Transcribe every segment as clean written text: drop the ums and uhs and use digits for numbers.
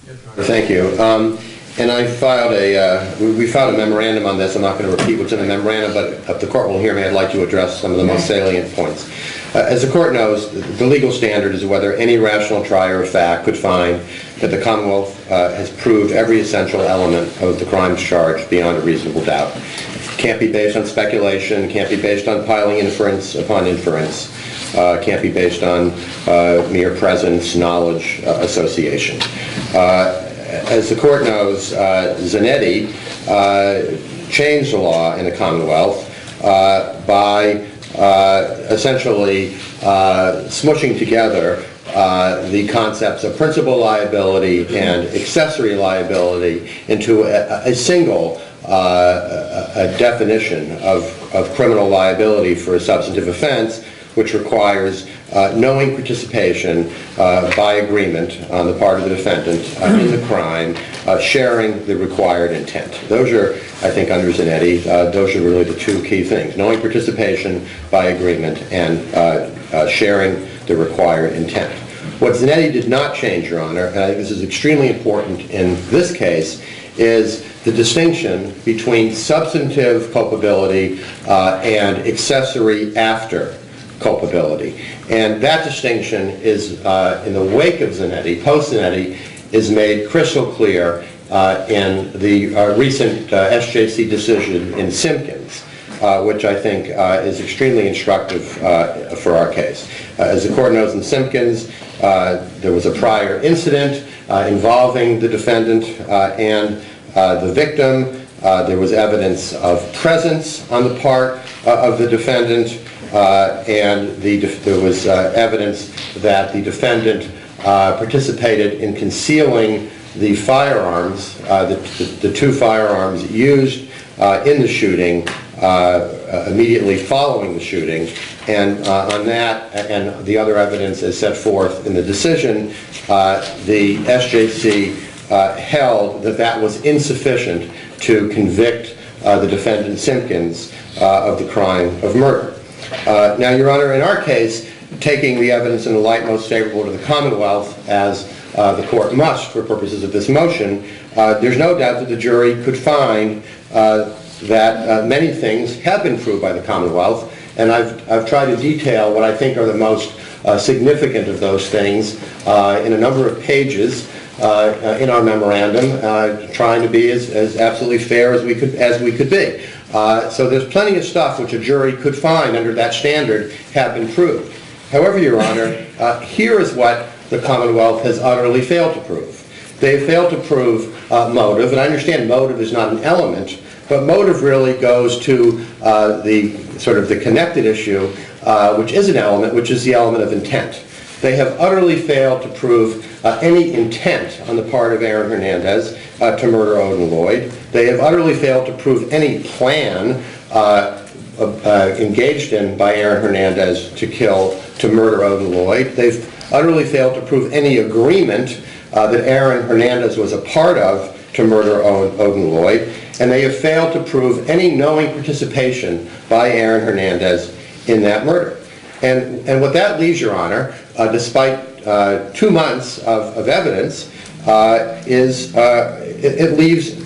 Thank you. And I filed we filed a memorandum on this. I'm not going to repeat what's in the memorandum, but if the court will hear me, I'd like to address some of the most salient points. As the court knows, the legal standard is whether any rational trier of fact could find that the Commonwealth has proved every essential element of the crimes charged beyond a reasonable doubt. It can't be based on speculation, can't be based on piling inference upon inference, can't be based on mere presence, knowledge, association. As the court knows, Zanetti changed the law in the Commonwealth by essentially smushing together the concepts of principal liability and accessory liability into a single definition of criminal liability for a substantive offense, which requires knowing participation by agreement on the part of the defendant in the crime, sharing the required intent. Those are, I think, under Zanetti, those are really the two key things: knowing participation by agreement and sharing the required intent. What Zanetti did not change, Your Honor, and I think this is extremely important in this case, is the distinction between substantive culpability and accessory after culpability. And that distinction is, in the wake of Zanetti, post-Zanetti, is made crystal clear in the recent SJC decision in Simpkins, which I think is extremely instructive for our case. As the court knows, in Simpkins, there was a prior incident involving the defendant and the victim. There was evidence of presence on the part of the defendant, and there was evidence that the defendant participated in concealing the firearms, the two firearms used in the shooting immediately following the shooting. And on that and the other evidence as set forth in the decision, the SJC held that that was insufficient to convict the defendant Simpkins of the crime of murder. Now, Your Honor, in our case, taking the evidence in the light most favorable to the Commonwealth, as the court must for purposes of this motion, there's no doubt that the jury could find that many things have been proved by the Commonwealth, and I've tried to detail what I think are the most significant of those things in a number of pages in our memorandum, trying to be as absolutely fair as we could be. So there's plenty of stuff which a jury could find under that standard have been proved. However, Your Honor, here is what the Commonwealth has utterly failed to prove. They have failed to prove motive, and I understand motive is not an element, but motive really goes to the connected issue, which is an element, which is the element of intent. They have utterly failed to prove any intent on the part of Aaron Hernandez to murder Odin Lloyd. They have utterly failed to prove any plan engaged in by Aaron Hernandez to murder Odin Lloyd. They've utterly failed to prove any agreement that Aaron Hernandez was a part of to murder Odin Lloyd. And they have failed to prove any knowing participation by Aaron Hernandez in that murder. And what that leaves, Your Honor, despite 2 months of evidence, it leaves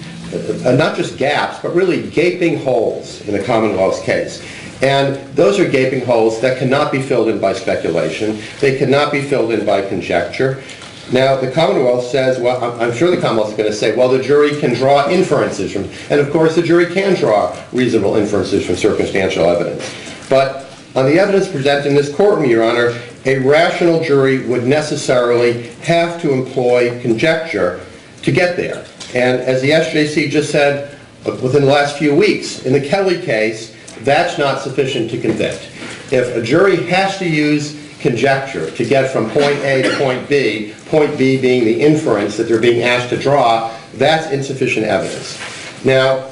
not just gaps, but really gaping holes in the Commonwealth's case. And those are gaping holes that cannot be filled in by speculation. They cannot be filled in by conjecture. Now, the Commonwealth says, well, I'm sure the Commonwealth is going to say, well, the jury can draw inferences from, and of course the jury can draw reasonable inferences from circumstantial evidence. But on the evidence presented in this courtroom, Your Honor, a rational jury would necessarily have to employ conjecture to get there. And as the SJC just said within the last few weeks, in the Kelly case, that's not sufficient to convict. If a jury has to use conjecture to get from point A to point B being the inference that they're being asked to draw, that's insufficient evidence. Now,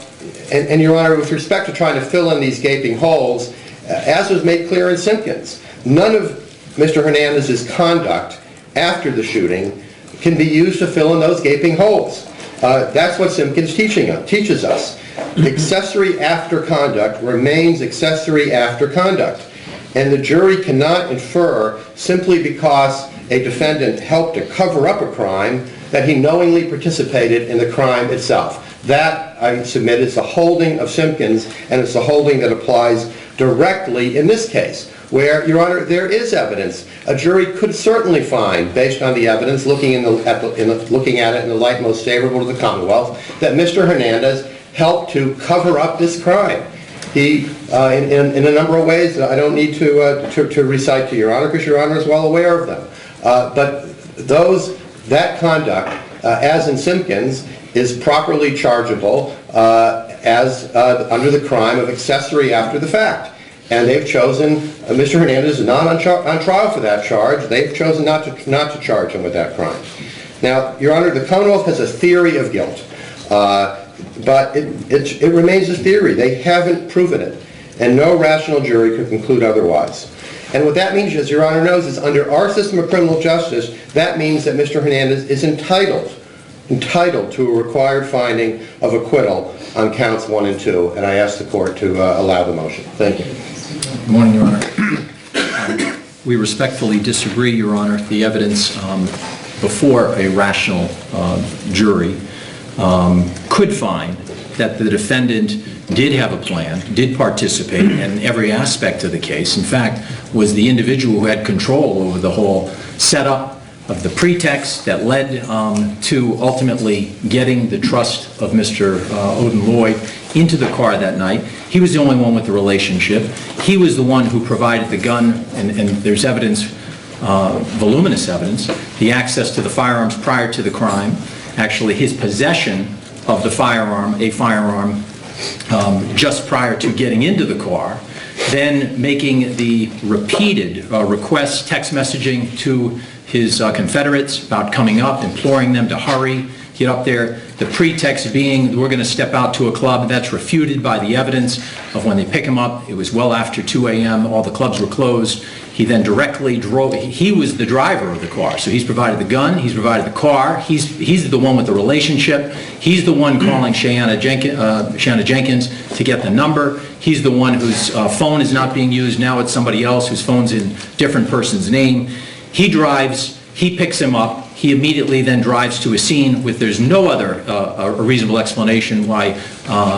and Your Honor, with respect to trying to fill in these gaping holes, as was made clear in Simpkins, none of Mr. Hernandez's conduct after the shooting can be used to fill in those gaping holes. That's what Simpkins teaches us. Accessory after conduct remains accessory after conduct. And the jury cannot infer simply because a defendant helped to cover up a crime that he knowingly participated in the crime itself. That, I submit, is the holding of Simpkins, and it's the holding that applies directly in this case, where, Your Honor, there is evidence. A jury could certainly find, based on the evidence, looking at it in the light most favorable to the Commonwealth, that Mr. Hernandez helped to cover up this crime. He, in a number of ways that I don't need to recite to Your Honor, because Your Honor is well aware of them. But that conduct, as in Simpkins, is properly chargeable as under the crime of accessory after the fact. And they've chosen, Mr. Hernandez is not on trial for that charge. They've chosen not to charge him with that crime. Now, Your Honor, the Commonwealth has a theory of guilt, but it remains a theory. They haven't proven it, and no rational jury could conclude otherwise. And what that means, as Your Honor knows, is under our system of criminal justice, that means that Mr. Hernandez is entitled to a required finding of acquittal on counts 1 and 2, and I ask the court to allow the motion. Thank you. Good morning, Your Honor. We respectfully disagree, Your Honor. The evidence before a rational jury could find that the defendant did have a plan, did participate in every aspect of the case. In fact, was the individual who had control over the whole setup of the pretext that led to ultimately getting the trust of Mr. Odin Lloyd into the car that night. He was the only one with the relationship. He was the one who provided the gun, and there's evidence, voluminous evidence, the access to the firearms prior to the crime, actually his possession of the firearm, a firearm, just prior to getting into the car, then making the repeated requests, text messaging to his Confederates about coming up, imploring them to hurry, get up there. The pretext being, we're going to step out to a club. That's refuted by the evidence of when they pick him up. It was well after 2 a.m. All the clubs were closed. He then directly drove. He was the driver of the car. So he's provided the gun. He's provided the car. He's the one with the relationship. He's the one calling Shanna Jenkins to get the number. He's the one whose phone is not being used. Now it's somebody else whose phone's in different person's name. He drives. He picks him up. He immediately then drives to a scene with there's no other reasonable explanation why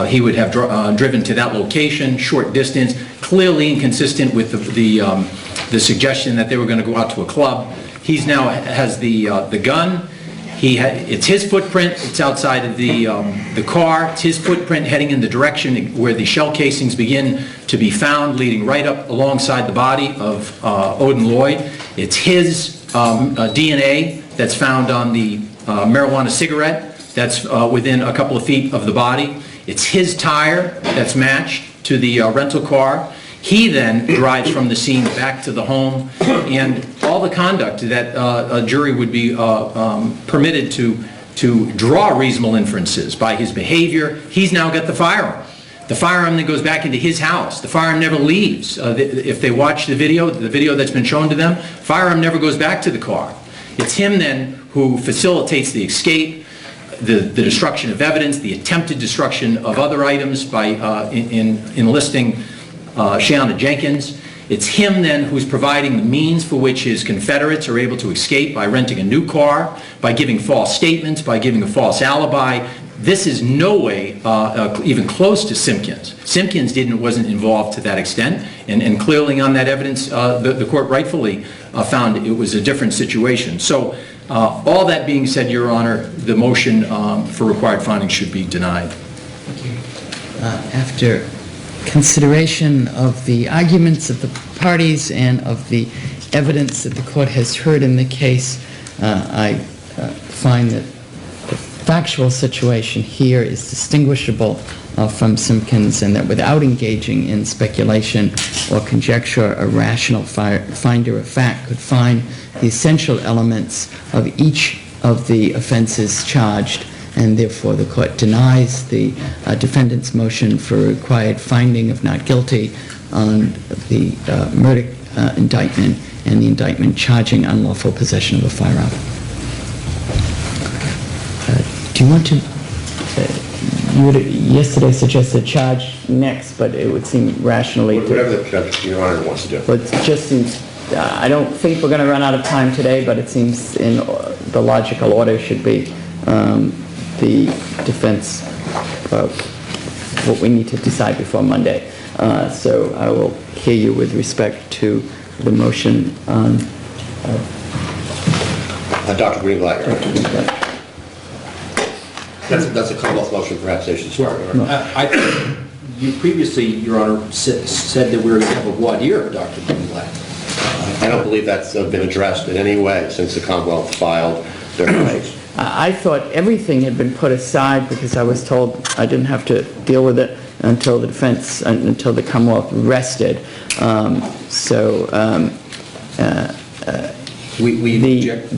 he would have driven to that location, short distance, clearly inconsistent with the suggestion that they were going to go out to a club. He's now has the gun. It's his footprint. It's outside of the car. It's his footprint heading in the direction where the shell casings begin to be found, leading right up alongside the body of Odin Lloyd. It's his DNA that's found on the marijuana cigarette that's within a couple of feet of the body. It's his tire that's matched to the rental car. He then drives from the scene back to the home, and all the conduct that a jury would be permitted to draw reasonable inferences by his behavior. He's now got the firearm. The firearm then goes back into his house. The firearm never leaves. If they watch the video that's been shown to them, firearm never goes back to the car. It's him then who facilitates the escape, the destruction of evidence, the attempted destruction of other items by enlisting Shanna Jenkins. It's him then who's providing the means for which his Confederates are able to escape by renting a new car, by giving false statements, by giving a false alibi. This is no way even close to Simpkins. Simpkins wasn't involved to that extent, and clearly on that evidence, the court rightfully found it was a different situation. So all that being said, Your Honor, the motion for required findings should be denied. After consideration of the arguments of the parties and of the evidence that the court has heard in the case, I find that the factual situation here is distinguishable from Simpkins, and that without engaging in speculation or conjecture, a rational finder of fact could find the essential elements of each of the offenses charged, and therefore the court denies the defendant's motion for required finding of not guilty on the murder indictment and the indictment charging unlawful possession of a firearm. Do you want to, you would yesterday suggested charge next, but it would seem rationally Whatever the Your Honor wants to do. But it just seems I don't think we're going to run out of time today, but it seems in the logical order should be the defense, what we need to decide before Monday. So I will hear you with respect to the motion on Dr. Greenblatt, Your Honor. Dr. Greenblatt. That's a Commonwealth motion, perhaps they should start. Your Honor. You previously, Your Honor, said that we were going to have a voir dire of Dr. Greenblatt. I don't believe that's been addressed in any way since the Commonwealth filed their case. I thought everything had been put aside because I was told I didn't have to deal with it until the defense, until the Commonwealth rested. We object.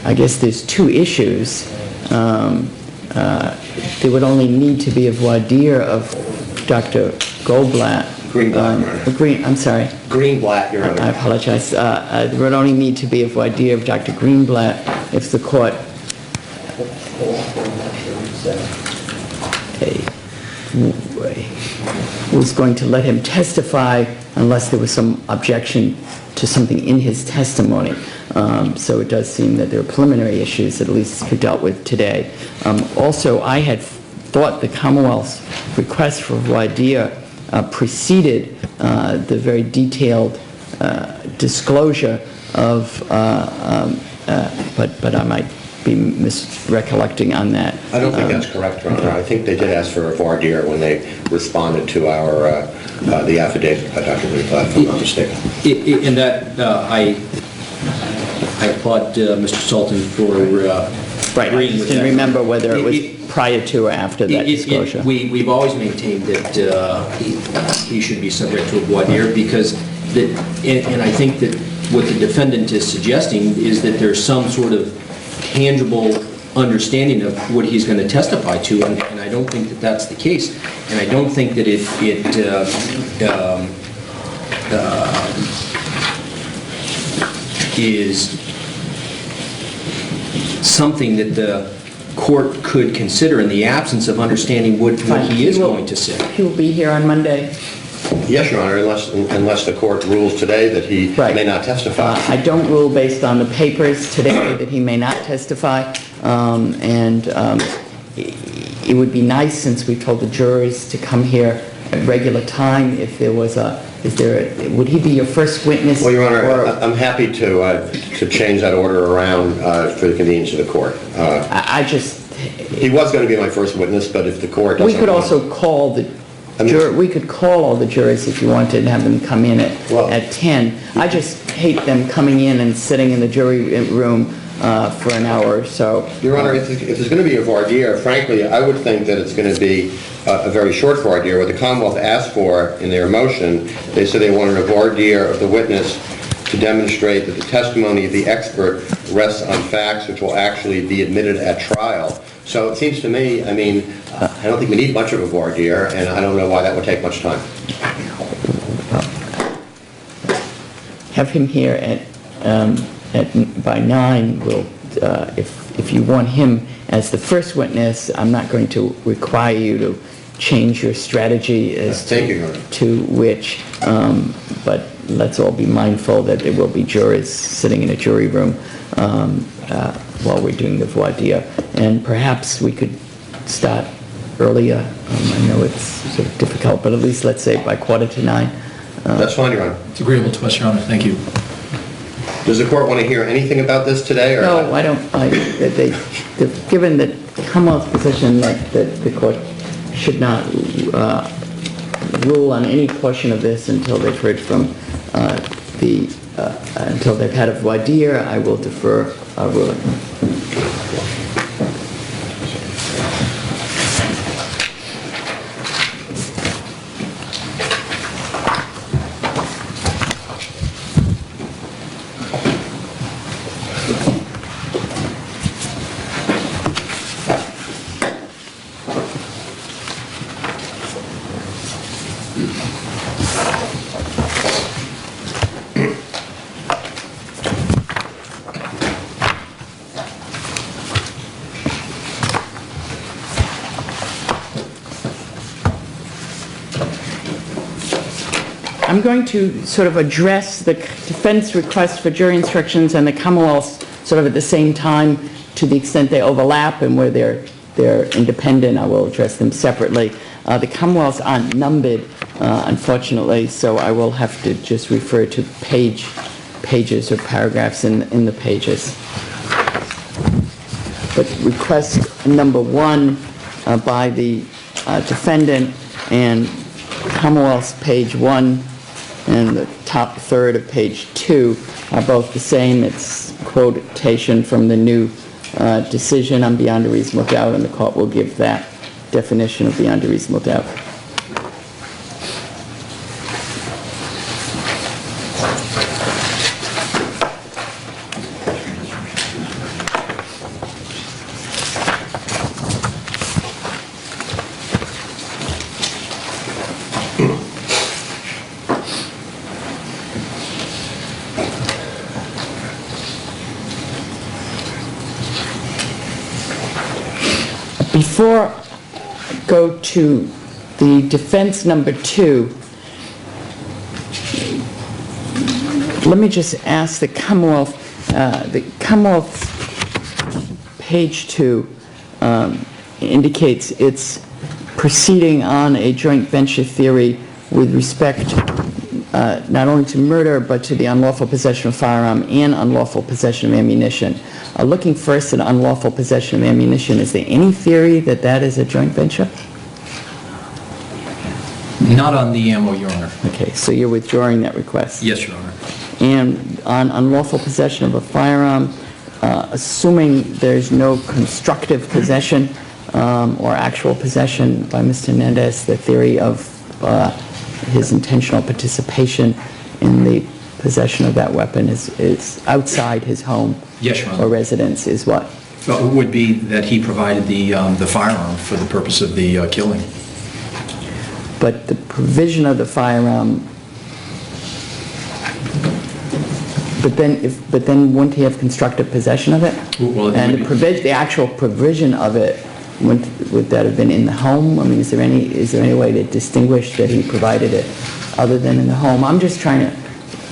I guess there's two issues. There would only need to be a voir dire of Dr. Greenblatt. I'm sorry. Greenblatt, Your Honor. I apologize. There would only need to be a voir dire of Dr. Greenblatt if the court was going to let him testify unless there was some objection to something in his testimony. So it does seem that there are preliminary issues that at least we dealt with today. Also, I had thought the Commonwealth's request for voir dire preceded the very detailed disclosure of, but I might be misrecollecting on that. I don't think that's correct, Your Honor. I think they did ask for a voir dire when they responded to our the affidavit by Dr. Greenblatt, if I'm not mistaken. In that, I applaud Mr. Sultan for Right, I agreeing just with didn't that. remember whether it was prior to or after that disclosure. We've always maintained that he should be subject to a voir dire because, and I think that what the defendant is suggesting is that there's some sort of tangible understanding of what he's going to testify to, and I don't think that that's the case. And I don't think that it is something that the court could consider in the absence of understanding what he is going to say. He will be here on Monday. Yes, Your Honor, unless the court rules today that he Right. may not testify. I don't rule based on the papers today that he may not testify, it would be nice, since we told the jurors to come here at regular time, if there was would he be your first witness? Well, Your Honor, or- I'm happy to change that order around for the convenience of the court. I just, He was going to be my first witness, but if the court doesn't we could want- also call the we could call all the jurors if you wanted and have them come in at 10. I just hate them coming in and sitting in the jury room for an hour or so. Your Honor, if there's going to be a voir dire, frankly, I would think that it's going to be a very short voir dire. What the Commonwealth asked for in their motion, they said they wanted a voir dire of the witness to demonstrate that the testimony of the expert rests on facts which will actually be admitted at trial. So it seems to me, I mean, I don't think we need much of a voir dire, and I don't know why that would take much time. Have him here by 9. We'll, if you want him as the first witness, I'm not going to require you to change your strategy as Thank you, Your Honor. to which, but let's all be mindful that there will be jurors sitting in a jury room while we're doing the voir dire. And perhaps we could start earlier. I know it's sort of difficult, but at least let's say by 8:45. That's fine, Your Honor. It's agreeable to us, Your Honor. Thank you. Does the court want to hear anything about this today? Or No, I don't. Given the Commonwealth's position that the court should not rule on any portion of this until they've heard from until they've had a voir dire, I will defer our ruling. going to sort of address the defense request for jury instructions and the Commonwealth's sort of at the same time, to the extent they overlap and where they're independent. I will address them separately. The Commonwealths aren't numbered, unfortunately, so I will have to just refer to pages or paragraphs in the pages. But request number 1 by the defendant and Commonwealth's page 1 and the top third of page 2 are both the same. It's quotation from the new decision on beyond a reasonable doubt, and the court will give that definition of beyond a reasonable doubt. Before I go to the defense number 2, let me just ask the Commonwealth, page 2 indicates it's proceeding on a joint venture theory with respect not only to murder, but to the unlawful possession of firearm and unlawful possession of ammunition. Looking first at unlawful possession of ammunition, is there any theory that that is a joint venture? Not on the ammo, Your Honor. Okay, so you're withdrawing that request? Yes, Your Honor. And on unlawful possession of a firearm, assuming there's no constructive possession or actual possession by Mr. Hernandez, the theory of his intentional participation in the possession of that weapon is outside his home. Yes, Your Honor. Or residence is what? Well, it would be that he provided the firearm for the purpose of the killing. But the provision of the firearm, but then wouldn't he have constructive possession of it? Well, And the actual provision of it, would that have been in the home? I mean, is there any way to distinguish that he provided it other than in the home? I'm just trying to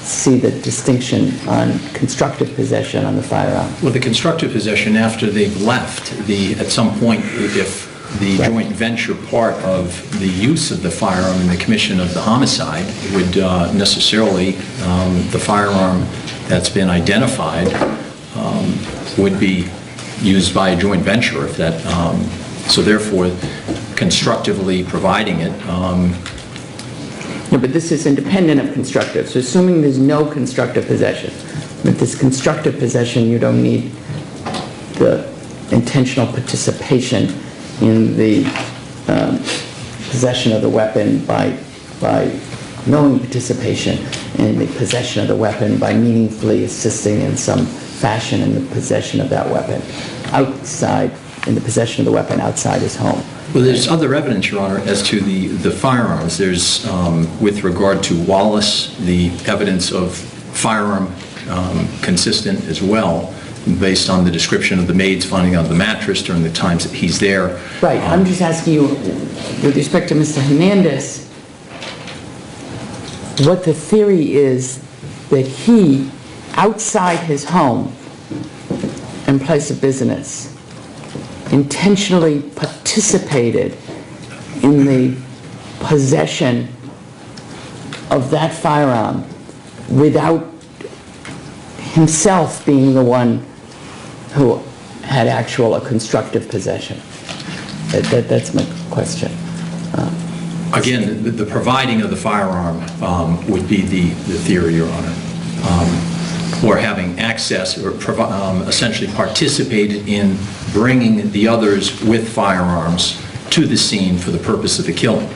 see the distinction on constructive possession on the firearm. Well, the constructive possession, after they've left, at some point, if the joint venture part of the use of the firearm in the commission of the homicide would necessarily, the firearm that's been identified would be used by a joint venture. If that, so therefore, constructively providing it. No, but this is independent of constructive. So assuming there's no constructive possession, with this constructive possession, you don't need the intentional participation in the possession of the weapon by knowing participation in the possession of the weapon by meaningfully assisting in some fashion in the possession of that weapon in the possession of the weapon outside his home. Well, there's other evidence, Your Honor, as to the firearms. There's, with regard to Wallace, the evidence of firearm consistent as well, based on the description of the maid's finding on the mattress during the times that he's there. Right. I'm just asking you, with respect to Mr. Hernandez, what the theory is that he, outside his home and place of business, intentionally participated in the possession of that firearm without himself being the one who had actual or constructive possession. That's my question. Again, the providing of the firearm would be the theory, Your Honor, or having access or essentially participated in bringing the others with firearms to the scene for the purpose of the killing.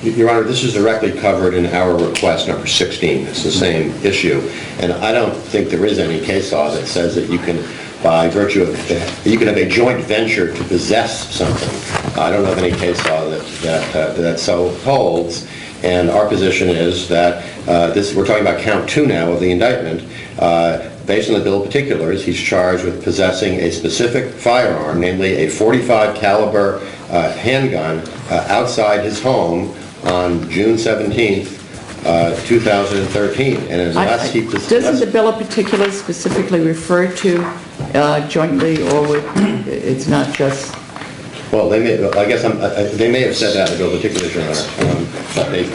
Your Honor, this is directly covered in our request number 16. It's the same issue. And I don't think there is any case law that says that you can, by virtue of, you can have a joint venture to possess something. I don't know of any case law that so holds. And our position is that we're talking about count 2 now of the indictment. Based on the bill of particulars, he's charged with possessing a specific firearm, namely a .45 caliber handgun outside his home on June 17th, 2013, and unless he Doesn't the bill of particulars specifically refer to jointly, or it's not just... Well, they may, I guess they may have said that in the bill of particulars, Your Honor,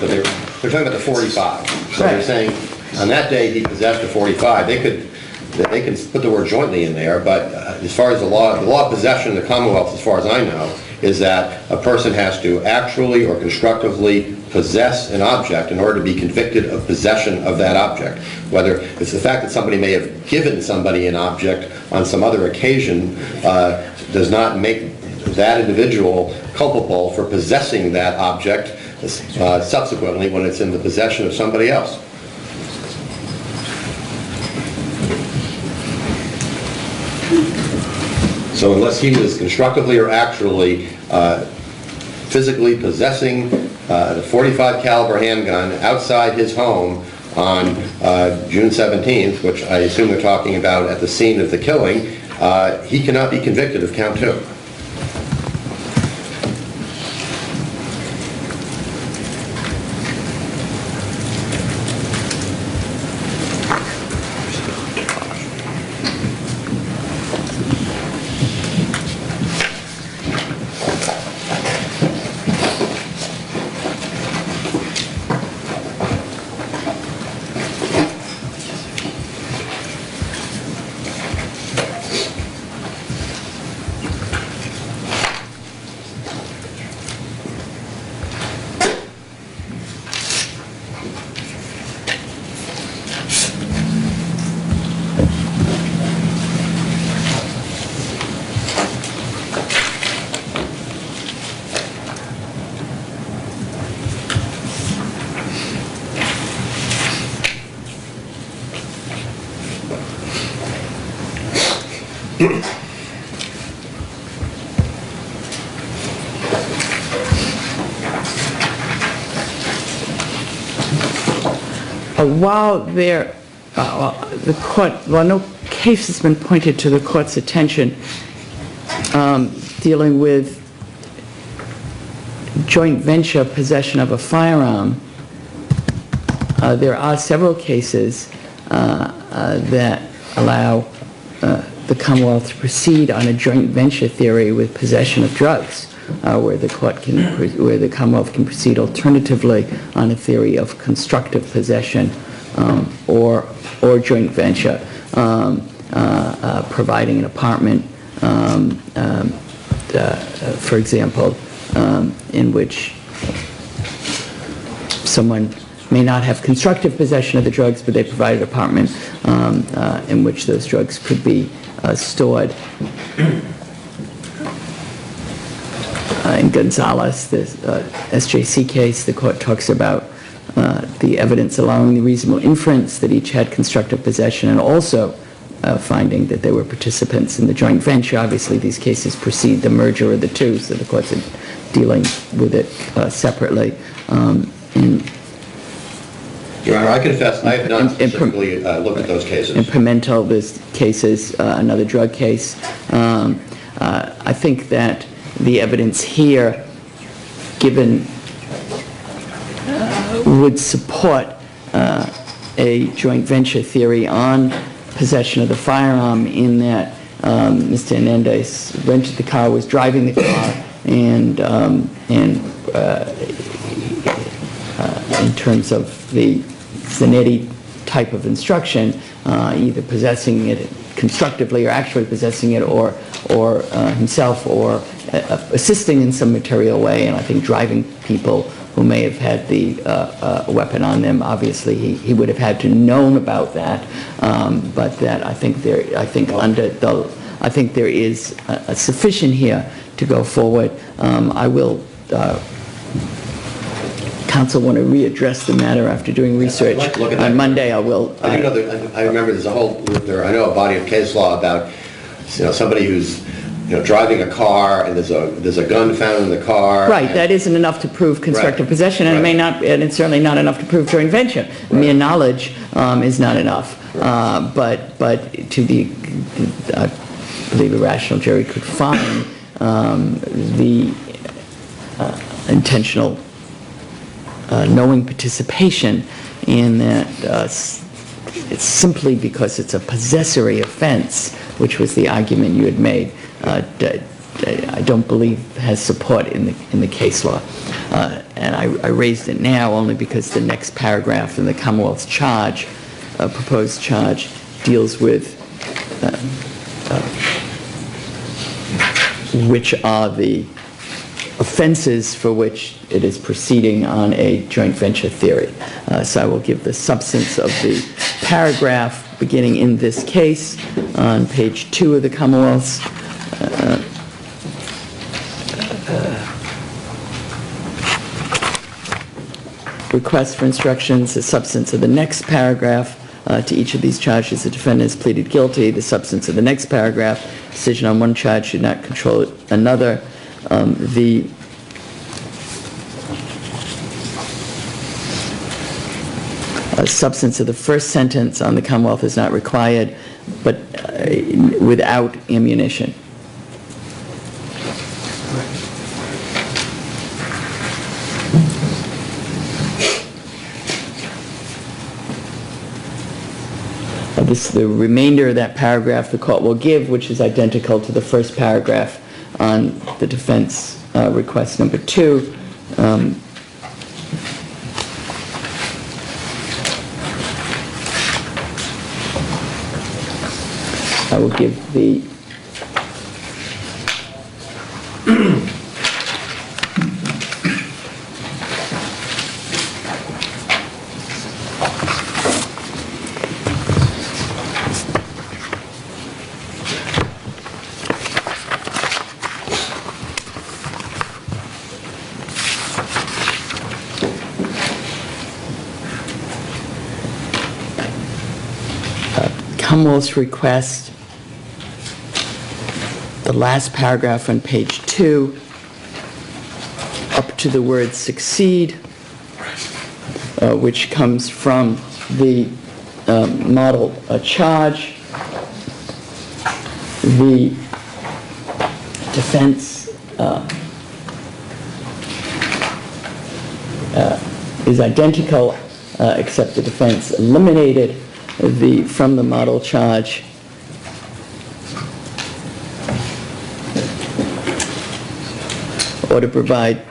but they're talking about the 45. So they're Right. saying, on that day, he possessed a 45. They can put the word jointly in there, but as far as the law of possession in the Commonwealth, as far as I know, is that a person has to actually or constructively possess an object in order to be convicted of possession of that object. Whether it's the fact that somebody may have given somebody an object on some other occasion does not make that individual culpable for possessing that object subsequently when it's in the possession of somebody else. So unless he was constructively or actually physically possessing the .45 caliber handgun outside his home on June 17th, which I assume they're talking about at the scene of the killing, he cannot be convicted of count 2. While the court, well, no case has been pointed to the court's attention dealing with joint venture possession of a firearm, there are several cases that allow the Commonwealth to proceed on a joint venture theory with possession of drugs, where the Commonwealth can proceed alternatively on a theory of constructive possession or joint venture, providing an apartment, for example, in which someone may not have constructive possession of the drugs, but they provide an apartment in which those drugs could be stored. In Gonzalez, the SJC case, the court talks about the evidence allowing the reasonable inference that each had constructive possession, and also finding that they were participants in the joint venture. Obviously, these cases precede the merger of the two, so the courts are dealing with it separately. Your Honor, I confess I have not specifically looked at those cases. In Pimentel, there's cases, another drug case. I think that the evidence here, given, would support a joint venture theory on possession of the firearm, in that Mr. Hernandez rented the car, was driving the car, and in terms of the Zanetti type of instruction, either possessing it constructively or actually possessing it, or himself, or assisting in some material way. And I think driving people who may have had the weapon on them, obviously he would have had to known about that. But that I think there is sufficient here to go forward. I will. Counsel want to readdress the matter after doing research. I'd like to look at that. On Monday, I will. I do know that, I remember there's a whole, I know a body of case law about, somebody who's, driving a car and there's a gun found in the car. Right, that isn't enough to prove constructive possession, and it may not, and it's certainly not enough to prove joint venture. Mere knowledge is not enough. But to the, I believe a rational jury could find the intentional knowing participation, in that it's simply because it's a possessory offense, which was the argument you had made, I don't believe has support in the case law. And I raised it now only because the next paragraph in the Commonwealth's charge, proposed charge, deals with which are the offenses for which it is proceeding on a joint venture theory. So I will give the substance of the paragraph beginning in this case on page 2 of the Commonwealth's request for instructions. The substance of the next paragraph, to each of these charges the defendant has pleaded guilty. The substance of the next paragraph, decision on one charge should not control another. The substance of the first sentence on the Commonwealth is not required, but without ammunition. The remainder of that paragraph the court will give, which is identical to the first paragraph on the defense request number 2. I will give the Commonwealth's request, the last paragraph on page 2, up to the word succeed, which comes from the model charge. The defense is identical, except the defense eliminated from the model charge or to provide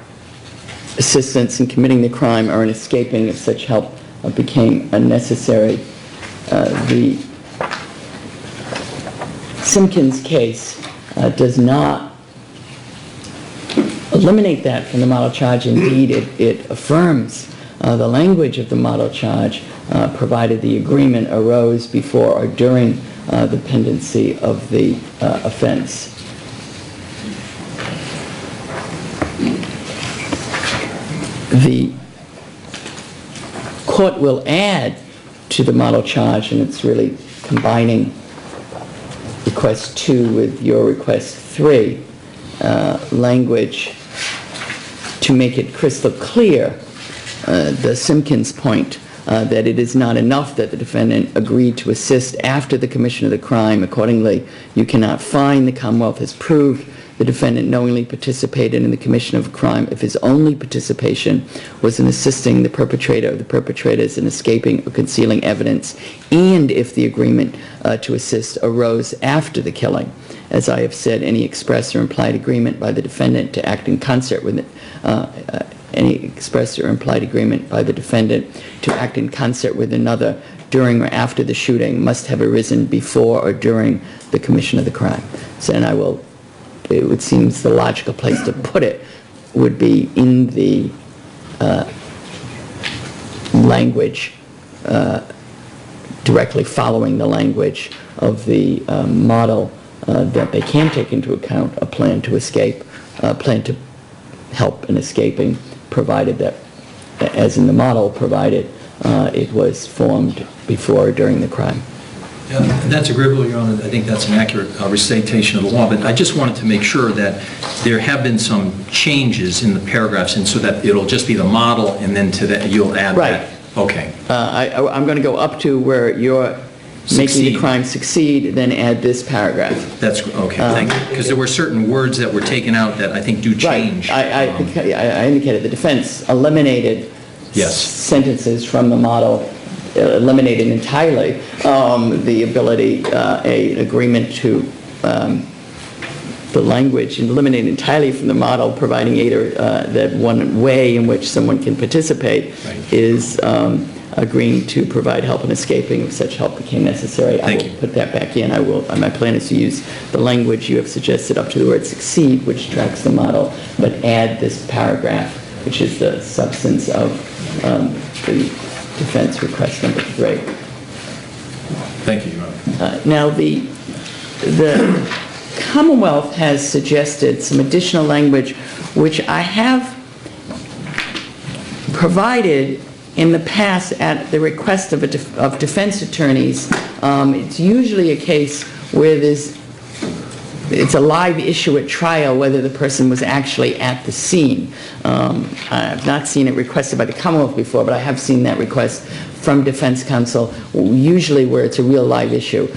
assistance in committing the crime or in escaping if such help became unnecessary. The Simpkins case does not eliminate that from the model charge. Indeed, it affirms the language of the model charge, provided the agreement arose before or during the pendency of the offense. The court will add to the model charge, and it's really combining request 2 with your request 3, language to make it crystal clear, the Simpkins point, that it is not enough that the defendant agreed to assist after the commission of the crime. Accordingly, you cannot find the Commonwealth has proved the defendant knowingly participated in the commission of a crime if his only participation was in assisting the perpetrator or the perpetrators in escaping or concealing evidence, and if the agreement to assist arose after the killing. As I have said, any express or implied agreement by the defendant to act in concert with any express or implied agreement by the defendant to act in concert with another during or after the shooting must have arisen before or during the commission of the crime. So, and it would seem the logical place to put it would be in the language directly following the language of the model, that they can take into account a plan to escape, a plan to help in escaping, provided that, as in the model, provided it was formed before or during the crime. Yeah, that's agreeable, Your Honor. I think that's an accurate recitation of the law, but I just wanted to make sure that there have been some changes in the paragraphs, and so that it'll just be the model, and then to that you'll add Right. that. Okay. I'm going to go up to where your making the Succeed. crime succeed, then add this paragraph. That's, okay, thank you. Because there were certain words that were taken out that I think do change. Right. I indicated the defense eliminated Yes. sentences from the model, eliminated entirely the ability, an agreement to the language, and eliminated entirely from the model, providing either that one way in which someone can participate Right. is agreeing to provide help in escaping if such help became necessary. Thank I will you. put that back in. My plan is to use the language you have suggested up to the word succeed, which tracks the model, but add this paragraph, which is the substance of the defense request number 3. Thank you, Your Honor. Now, the Commonwealth has suggested some additional language, which I have provided in the past at the request of defense attorneys. It's usually a case where it's a live issue at trial whether the person was actually at the scene. I've not seen it requested by the Commonwealth before, but I have seen that request from defense counsel, usually where it's a real live issue.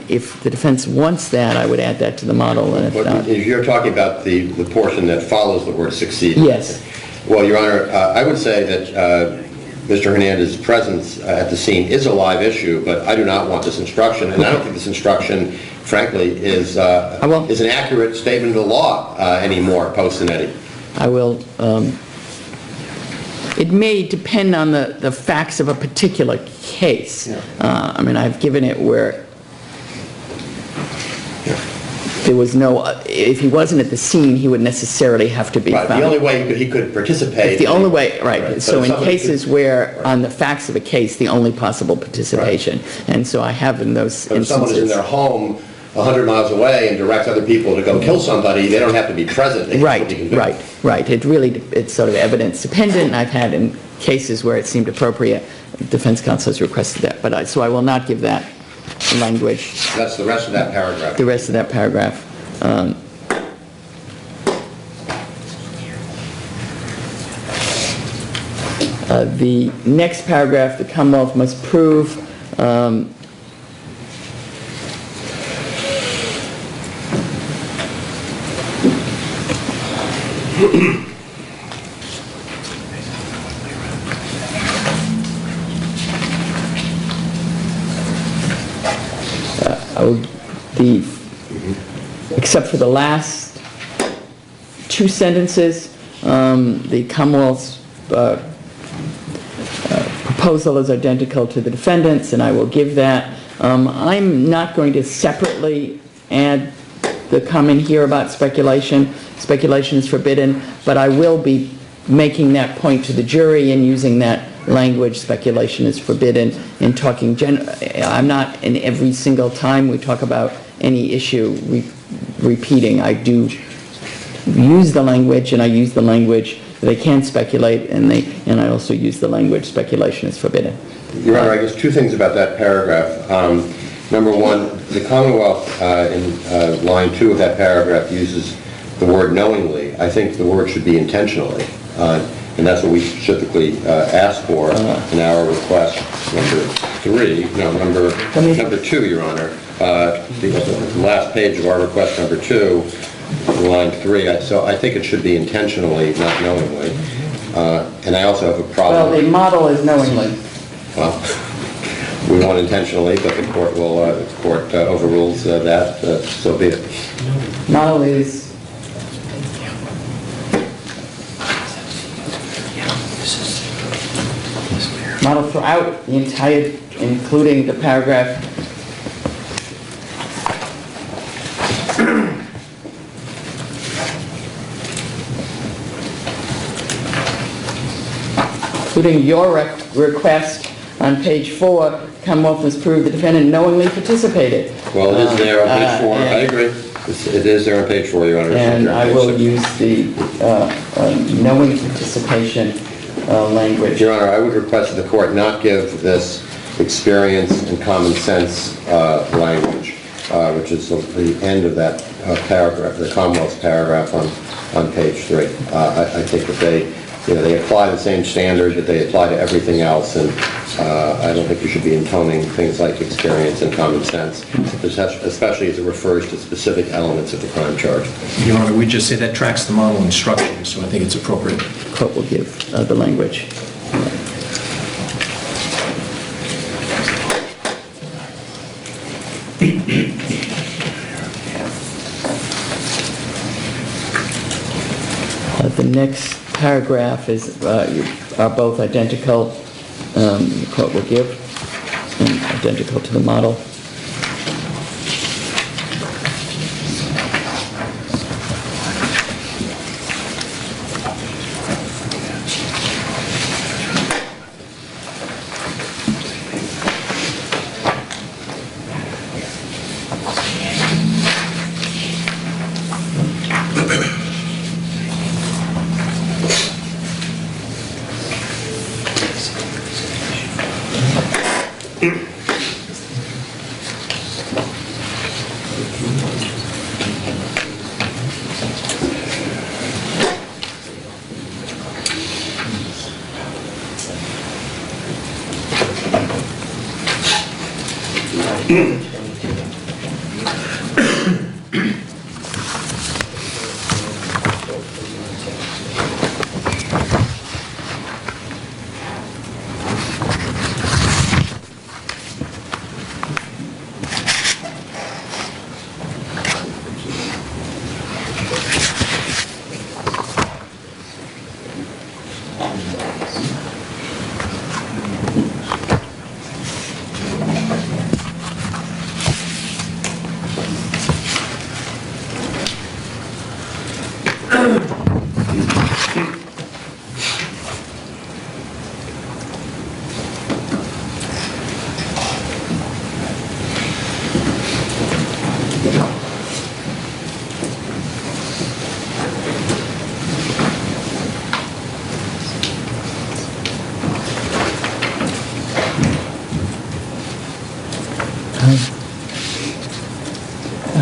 If the defense wants that, I would add that to the model, and if not... If you're talking about the portion that follows the word succeed. Yes. Well, Your Honor, I would say that Mr. Hernandez's presence at the scene is a live issue, but I do not want this instruction, and I don't think this instruction, frankly, is an accurate statement of the law anymore, post-Zanetti. I will... It may depend on the facts of a particular case. Yeah. I mean, I've given it where there was no... If he wasn't at the scene, he would necessarily have to be Right, found. the only way he could participate... The only way, right. Right. So But in if somebody cases where, on the facts of a case, the only possible participation. And so I have in those So if someone is in instances... their home 100 miles away and directs other people to go kill somebody, they don't have to be present. They can Right, be convicted. right. It's sort of evidence dependent, and I've had in cases where it seemed appropriate, defense counsel has requested that. But so I will not give that language, That's the rest of that paragraph. the rest of that paragraph. The next paragraph, the Commonwealth must prove except for the last two sentences, the Commonwealth's proposal is identical to the defendant's, and I will give that. I'm not going to separately add the comment here about speculation. Speculation is forbidden, but I will be making that point to the jury and using that language, speculation is forbidden, in talking I'm not in every single time we talk about any issue repeating. I do use the language, and I use the language that they can speculate, and I also use the language speculation is forbidden. Your Honor, I guess two things about that paragraph. Number one, the Commonwealth in line 2 of that paragraph uses the word knowingly. I think the word should be intentionally, and that's what we typically ask for in our request number 2, Your Honor. The last page of our request number 2, line 3. So I think it should be intentionally, not knowingly. And I also have a problem. Well, the model is knowingly. Well, we want intentionally, but the court will, if the court overrules that, so be it. Model is model throughout the entire, including the paragraph. Including your request on page 4, Commonwealth must prove the defendant knowingly participated. Well, it is there on page 4. I agree. It is there on page 4, Your Honor. And I will use the knowing participation language. Your Honor, I would request that the court not give this experience and common sense language, which is the end of that paragraph, the Commonwealth's paragraph on page 3. I think that they apply the same standard that they apply to everything else, and I don't think you should be intoning things like experience and common sense, especially as it refers to specific elements of the crime charge. Your Honor, we just say that tracks the model instruction, so I think it's appropriate. The court will give the language. The next paragraph are both identical, the court will give, and identical to the model.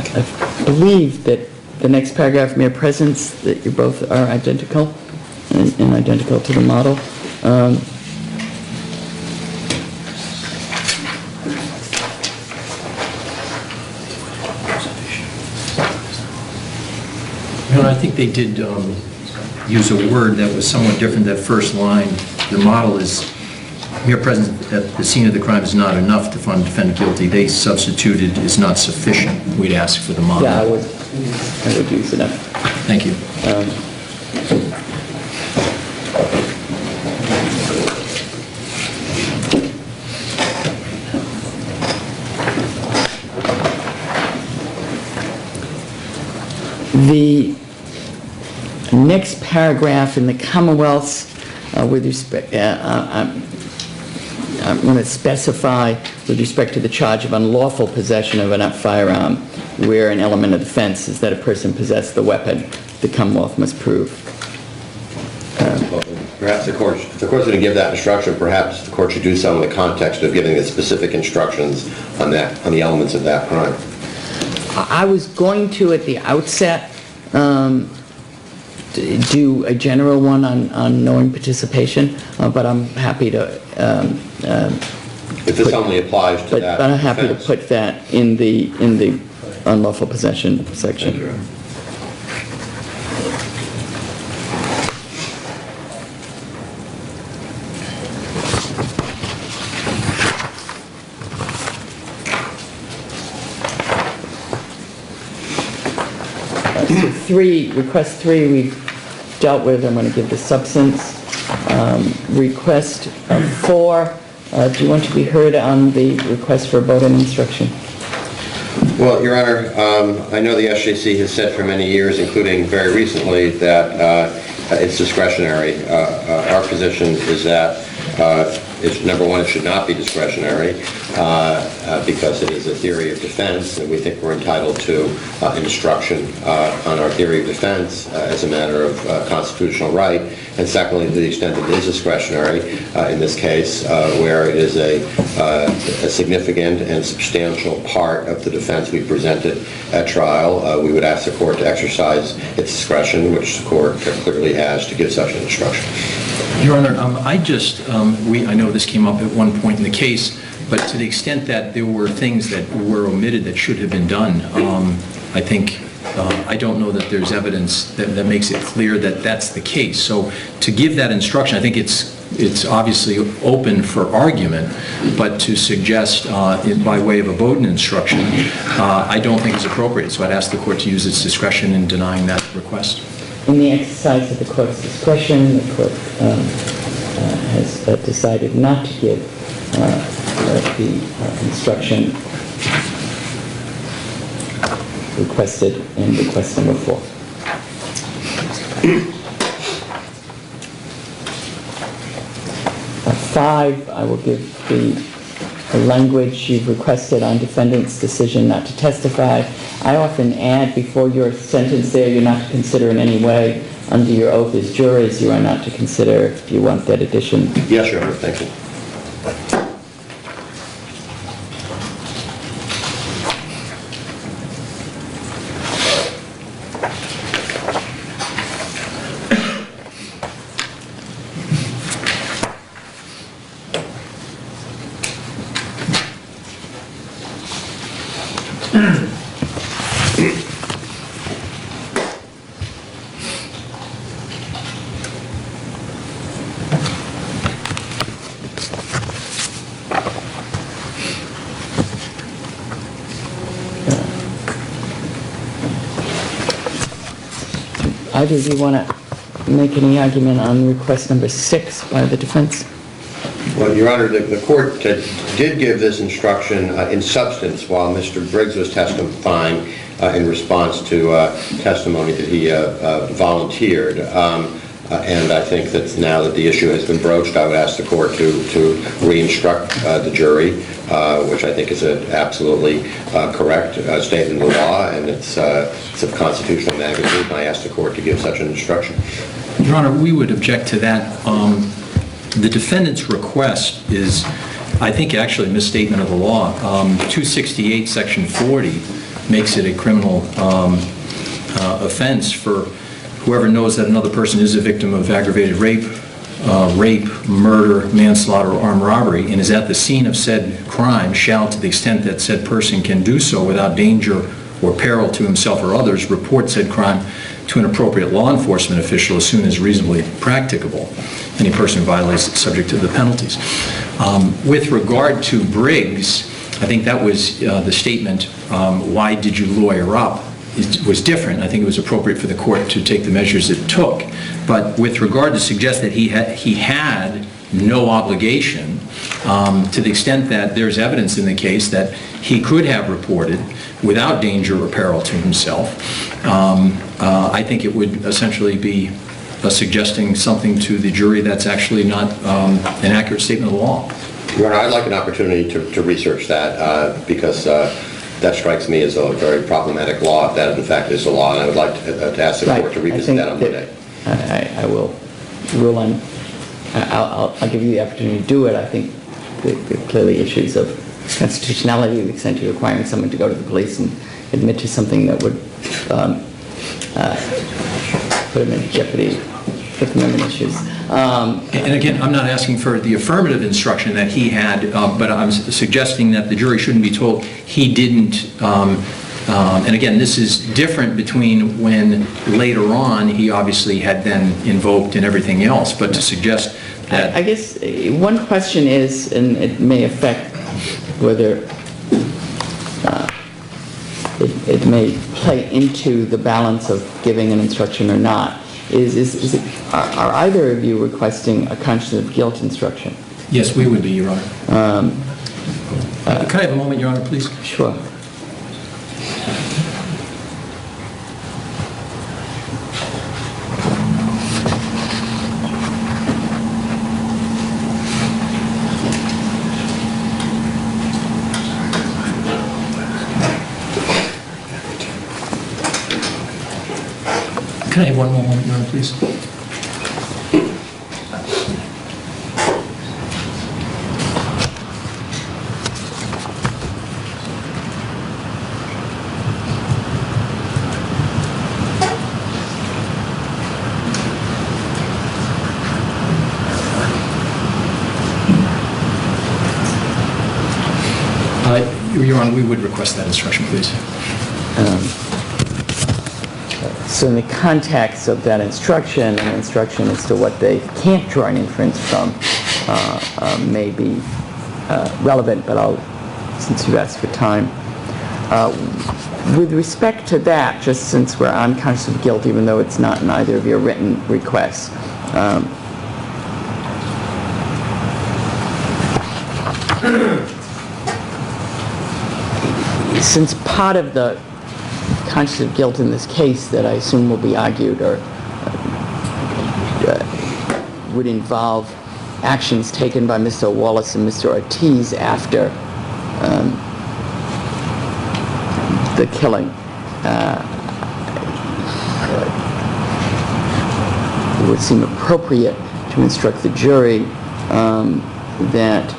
I believe that the next paragraph, mere presence, that you both are identical and identical to the model. I think they did use a word that was somewhat different, that first line. The model is mere presence at the scene of the crime is not enough to find the defendant guilty. They substituted is not sufficient. We'd ask for the model. Yeah, I would use it up. Thank you. The next paragraph in the Commonwealth's, with respect, I'm going to specify with respect to the charge of unlawful possession of a firearm, where an element of defense is that a person possessed the weapon, the Commonwealth must prove. Perhaps if the court's going to give that instruction, perhaps the court should do so in the context of giving the specific instructions on the elements of that crime. I was going to, at the outset, do a general one on knowing participation, but I'm happy to... if this only applies to that But I'm happy to offense. put that in the unlawful possession section. Thank you. Request 3 we've dealt with. I'm going to give the substance. Request 4, do you want to be heard on the request for a voting instruction? Well, Your Honor, I know the SJC has said for many years, including very recently, that it's discretionary. Our position is that number one, it should not be discretionary because it is a theory of defense, and we think we're entitled to instruction on our theory of defense as a matter of constitutional right. And secondly, to the extent that it is discretionary, in this case, where it is a significant and substantial part of the defense we presented at trial, we would ask the court to exercise its discretion, which the court clearly has, to give such an instruction. Your Honor, I know this came up at one point in the case, but to the extent that there were things that were omitted that should have been done, I don't know that there's evidence that makes it clear that that's the case. So to give that instruction, I think it's obviously open for argument, but to suggest by way of a Bowden instruction, I don't think is appropriate. So I'd ask the court to use its discretion in denying that request. In the exercise of the court's discretion, the court has decided not to give the instruction requested in request number 4. Five, I will give the language you've requested on defendant's decision not to testify. I often add before your sentence there, you're not to consider in any way under your oath as jurors, you are not to consider, if you want that addition. Yes, Your Honor. Thank you. Either of you want to make any argument on request number 6 by the defense? Well, Your Honor, the court did give this instruction in substance while Mr. Briggs was testifying in response to testimony that he volunteered. And I think that now that the issue has been broached, I would ask the court to re-instruct the jury, which I think is an absolutely correct statement of the law, and it's of constitutional magnitude. I ask the court to give such an instruction. Your Honor, we would object to that. The defendant's request is, I think, actually a misstatement of the law. 268, Section 40, makes it a criminal offense for whoever knows that another person is a victim of aggravated rape, murder, manslaughter, or armed robbery, and is at the scene of said crime, shall, to the extent that said person can do so without danger or peril to himself or others, report said crime to an appropriate law enforcement official as soon as reasonably practicable. Any person who violates it is subject to the penalties. With regard to Briggs, I think that was the statement, why did you lawyer up? It was different. I think it was appropriate for the court to take the measures it took. But with regard to suggest that he had no obligation, to the extent that there's evidence in the case that he could have reported without danger or peril to himself, I think it would essentially be suggesting something to the jury that's actually not an accurate statement of the law. Your Honor, I'd like an opportunity to research that because that strikes me as a very problematic law, if that in fact is the law, and I would like to ask the court to revisit that on Monday. I will rule on, I'll give you the opportunity to do it. I think the clearly issues of constitutionality, to the extent you're requiring someone to go to the police and admit to something that would put him in jeopardy, Fifth Amendment issues. And again, I'm not asking for the affirmative instruction that he had, but I'm suggesting that the jury shouldn't be told he didn't. And again, this is different between when later on he obviously had then invoked and everything else, but to suggest that... I guess one question is, and it may affect whether it may play into the balance of giving an instruction or not, are either of you requesting a conscience of guilt instruction? Yes, we would be, Your Honor. Can I have a moment, Your Honor, please? Sure. Can I have one more moment, Your Honor, please? Your Honor, we would request that instruction, please. So in the context of that instruction, an instruction as to what they can't draw an inference from may be relevant, but since you asked for time. With respect to that, just since we're unconscious of guilt, even though it's not in either of your written requests, since part of the conscience of guilt in this case that I assume will be argued or would involve actions taken by Mr. Wallace and Mr. Ortiz after the killing, it would seem appropriate to instruct the jury that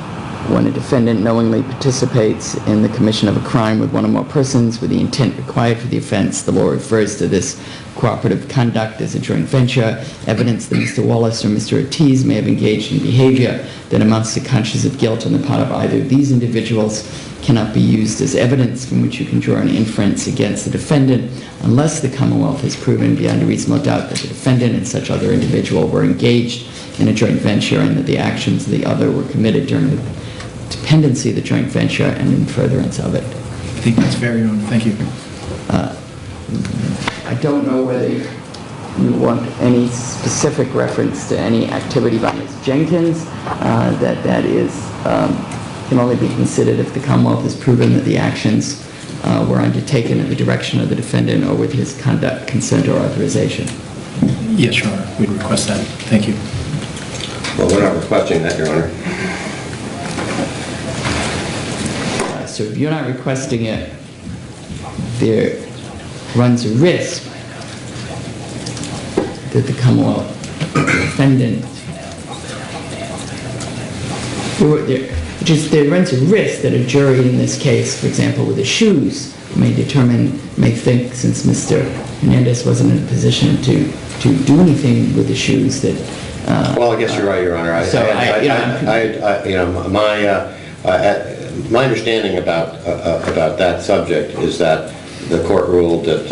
when a defendant knowingly participates in the commission of a crime with one or more persons with the intent required for the offense, the law refers to this cooperative conduct as a joint venture. Evidence that Mr. Wallace or Mr. Ortiz may have engaged in behavior that amounts to conscience of guilt on the part of either of these individuals cannot be used as evidence from which you can draw an inference against the defendant unless the Commonwealth has proven beyond a reasonable doubt that the defendant and such other individual were engaged in a joint venture and that the actions of the other were committed during the dependency of the joint venture and in furtherance of it. I think that's fair, Your Honor. Thank you. I don't know whether you want any specific reference to any activity by Ms. Jenkins. That is can only be considered if the Commonwealth has proven that the actions were undertaken in the direction of the defendant or with his conduct, consent, or authorization. Yes, Your Honor. We'd request that. Thank you. Well, we're not requesting that, Your Honor. So if you're not requesting it, there runs a risk that the Commonwealth defendant, there runs a risk that a jury in this case, for example, with the shoes, may think, since Mr. Hernandez wasn't in a position to do anything with the shoes, that... Well, I guess you're right, Your Honor. My understanding about that subject is that the court ruled that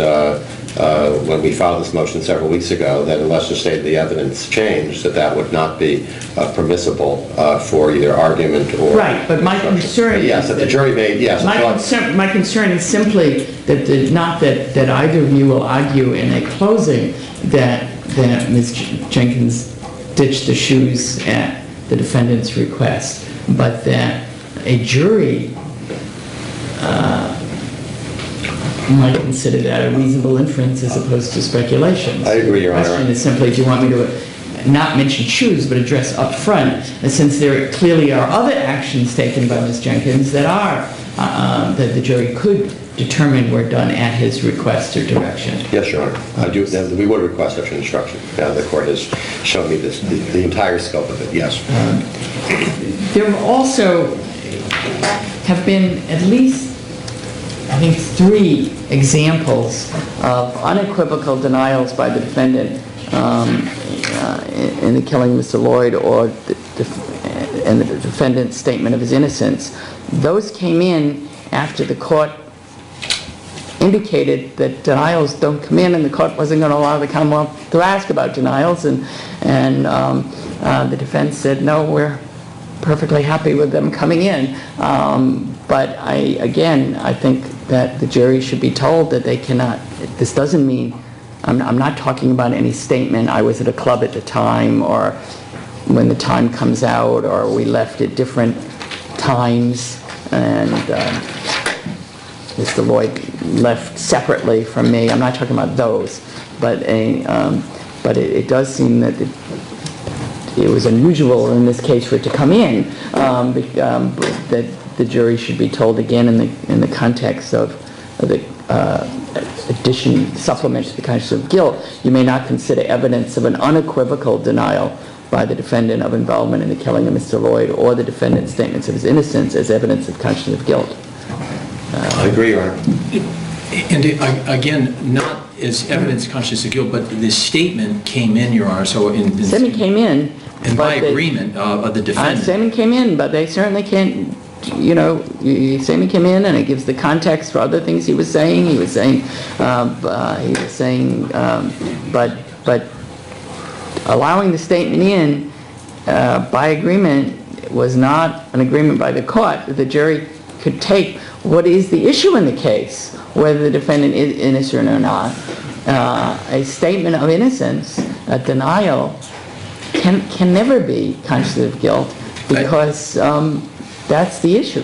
when we filed this motion several weeks ago, that unless the state of the evidence changed, that would not be permissible for either argument or... Right, but my concern yes, that the jury made... Yes, my concern is simply that not that either of you will argue in a closing that Ms. Jenkins ditched the shoes at the defendant's request, but that a jury might consider that a reasonable inference as opposed to speculation. I agree, Your Honor. The question is simply, do you want me to not mention shoes, but address up front, since there clearly are other actions taken by Ms. Jenkins that that the jury could determine were done at his request or direction. Yes, Your Honor. We would request such an instruction. The court has shown me the entire scope of it, yes. There also have been at least, I think, 3 examples of unequivocal denials by the defendant in the killing of Mr. Lloyd and the defendant's statement of his innocence. Those came in after the court indicated that denials don't come in, and the court wasn't going to allow the Commonwealth to ask about denials, and the defense said, no, we're perfectly happy with them coming in. But I think that the jury should be told that they cannot, this doesn't mean, I'm not talking about any statement, I was at a club at the time, or when the time comes out, or we left at different times, and Mr. Lloyd left separately from me. I'm not talking about those, but it does seem that it was unusual in this case for it to come in, that the jury should be told again in the context of supplement to the consciousness of guilt, you may not consider evidence of an unequivocal denial by the defendant of involvement in the killing of Mr. Lloyd or the defendant's statements of his innocence as evidence of consciousness of guilt. I agree, Your Honor. And again, not as evidence of consciousness of guilt, but this statement came in, Your Honor, so in... Statement came in. And by agreement of the defendant. Statement came in, but they certainly can't, statement came in and it gives the context for other things he was saying. But allowing the statement in by agreement was not an agreement by the court. The jury could take what is the issue in the case, whether the defendant is innocent or not. A statement of innocence, a denial, can never be consciousness of guilt because that's the issue.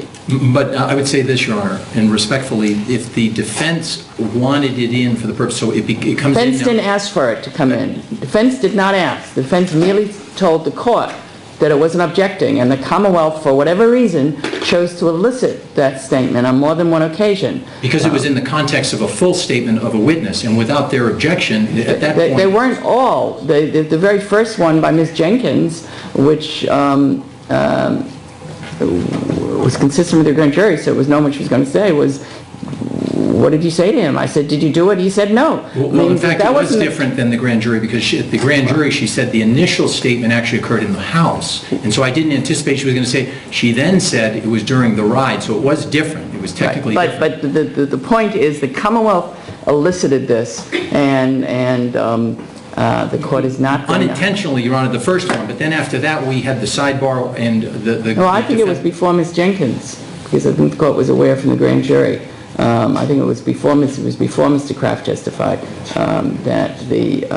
But I would say this, Your Honor, and respectfully, if the defense wanted it in for the purpose, so it comes in... Defense didn't ask for it to come in. Defense did not ask. The defense merely told the court that it wasn't objecting, and the Commonwealth, for whatever reason, chose to elicit that statement on more than one occasion. Because it was in the context of a full statement of a witness, and without their objection, at that point... They weren't all. The very first one by Ms. Jenkins, which was consistent with the grand jury, so it was known what she was going to say, was, what did you say to him? I said, did you do it? He said no. Well, in fact, it was different than the grand jury, because at the grand jury, she said the initial statement actually occurred in the house, and so I didn't anticipate she was going to say, she then said it was during the ride, so it was different. It was technically different. But the point is, the Commonwealth elicited this, and the court is not going to... Unintentionally, Your Honor, the first one, but then after that, we had the sidebar and the... No, I think it was before Ms. Jenkins, because I think the court was aware from the grand jury. I think it was before Mr. Kraft testified that the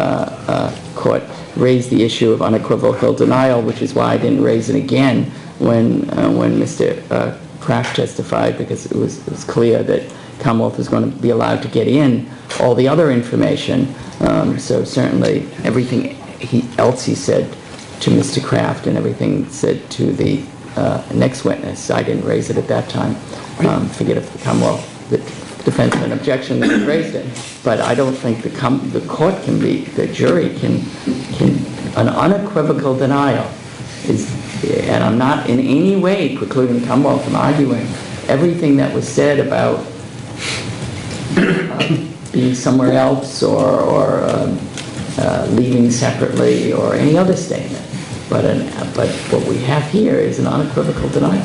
court raised the issue of unequivocal denial, which is why I didn't raise it again when Mr. Kraft testified, because it was clear that Commonwealth was going to be allowed to get in all the other information. So certainly everything else he said to Mr. Kraft and everything said to the next witness, I didn't raise it at that time. Forget if the Commonwealth, the defense had an objection that he raised it. But I don't think the court can be, the jury can an unequivocal denial is, and I'm not in any way precluding Commonwealth from arguing everything that was said about being somewhere else or leaving separately or any other statement. But what we have here is an unequivocal denial.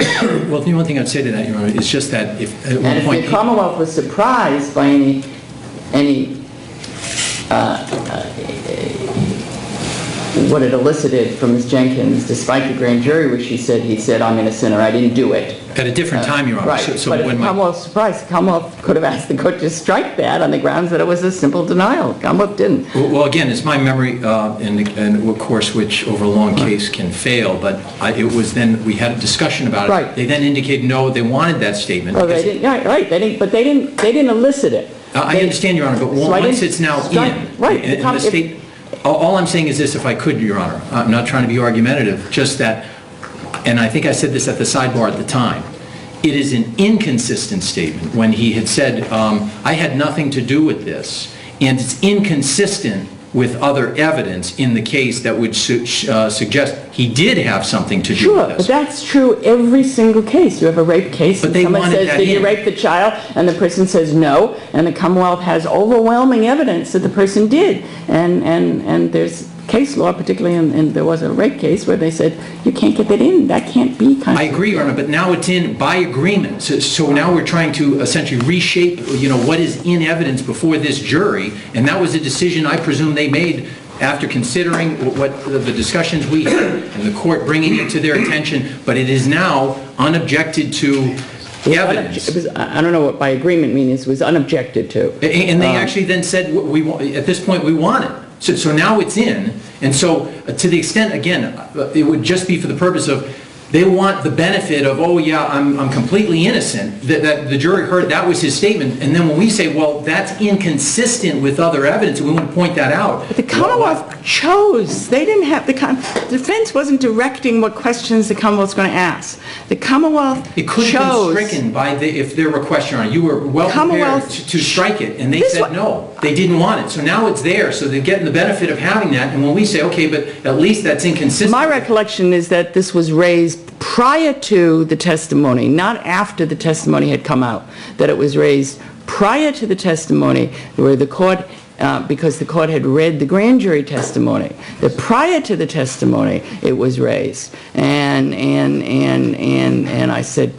Well, the one thing I'd say to that, Your Honor, is just that if at one point... If the Commonwealth was surprised by any what it elicited from Ms. Jenkins, despite the grand jury, which he said, I'm innocent or I didn't do it. At a different time, Your Honor. Right, but if the Commonwealth was surprised, the Commonwealth could have asked the court to strike that on the grounds that it was a simple denial. The Commonwealth didn't. Well, again, it's my memory, and of course, which over a long case can fail, but it was then, we had a discussion about it. Right. They then indicated, no, they wanted that statement. Oh, they didn't, right, but they didn't elicit it. I understand, Your Honor, but once it's now in, right, in the state... All I'm saying is this, if I could, Your Honor. I'm not trying to be argumentative, just that, and I think I said this at the sidebar at the time, it is an inconsistent statement when he had said, I had nothing to do with this, and it's inconsistent with other evidence in the case that would suggest he did have something to do with Sure, this. but that's true every single case. You have a rape case and someone says, did you rape the child? And the person says no, and the Commonwealth has overwhelming evidence that the person did. And there's case law, particularly and there was a rape case where they said, you can't get that in. That can't be I agree, Your Honor, but now it's in by agreement. So now we're trying to essentially reshape, what is in evidence before this jury, and that was a decision I presume they made after considering what the discussions we had and the court bringing it to their attention, but it is now unobjected to evidence. I don't know what by agreement means. It was unobjected to. And they actually then said, at this point, we want it. So now it's in, and so to the extent, again, it would just be for the purpose of They want the benefit of, oh yeah, I'm completely innocent, that the jury heard that was his statement, and then when we say, well, that's inconsistent with other evidence, and we want to point that out. But the Commonwealth chose. They didn't have, the defense wasn't directing what questions the Commonwealth's going to ask. The Commonwealth chose. It could have been stricken by if there were questions on it. You were well prepared to strike it, and they said no. They didn't want it. So now it's there, so they're getting the benefit of having that, and when we say, okay, but at least that's inconsistent. My recollection is that this was raised prior to the testimony, not after the testimony had come out, that it was raised prior to the testimony where the court, because the court had read the grand jury testimony, that prior to the testimony it was raised. And I said,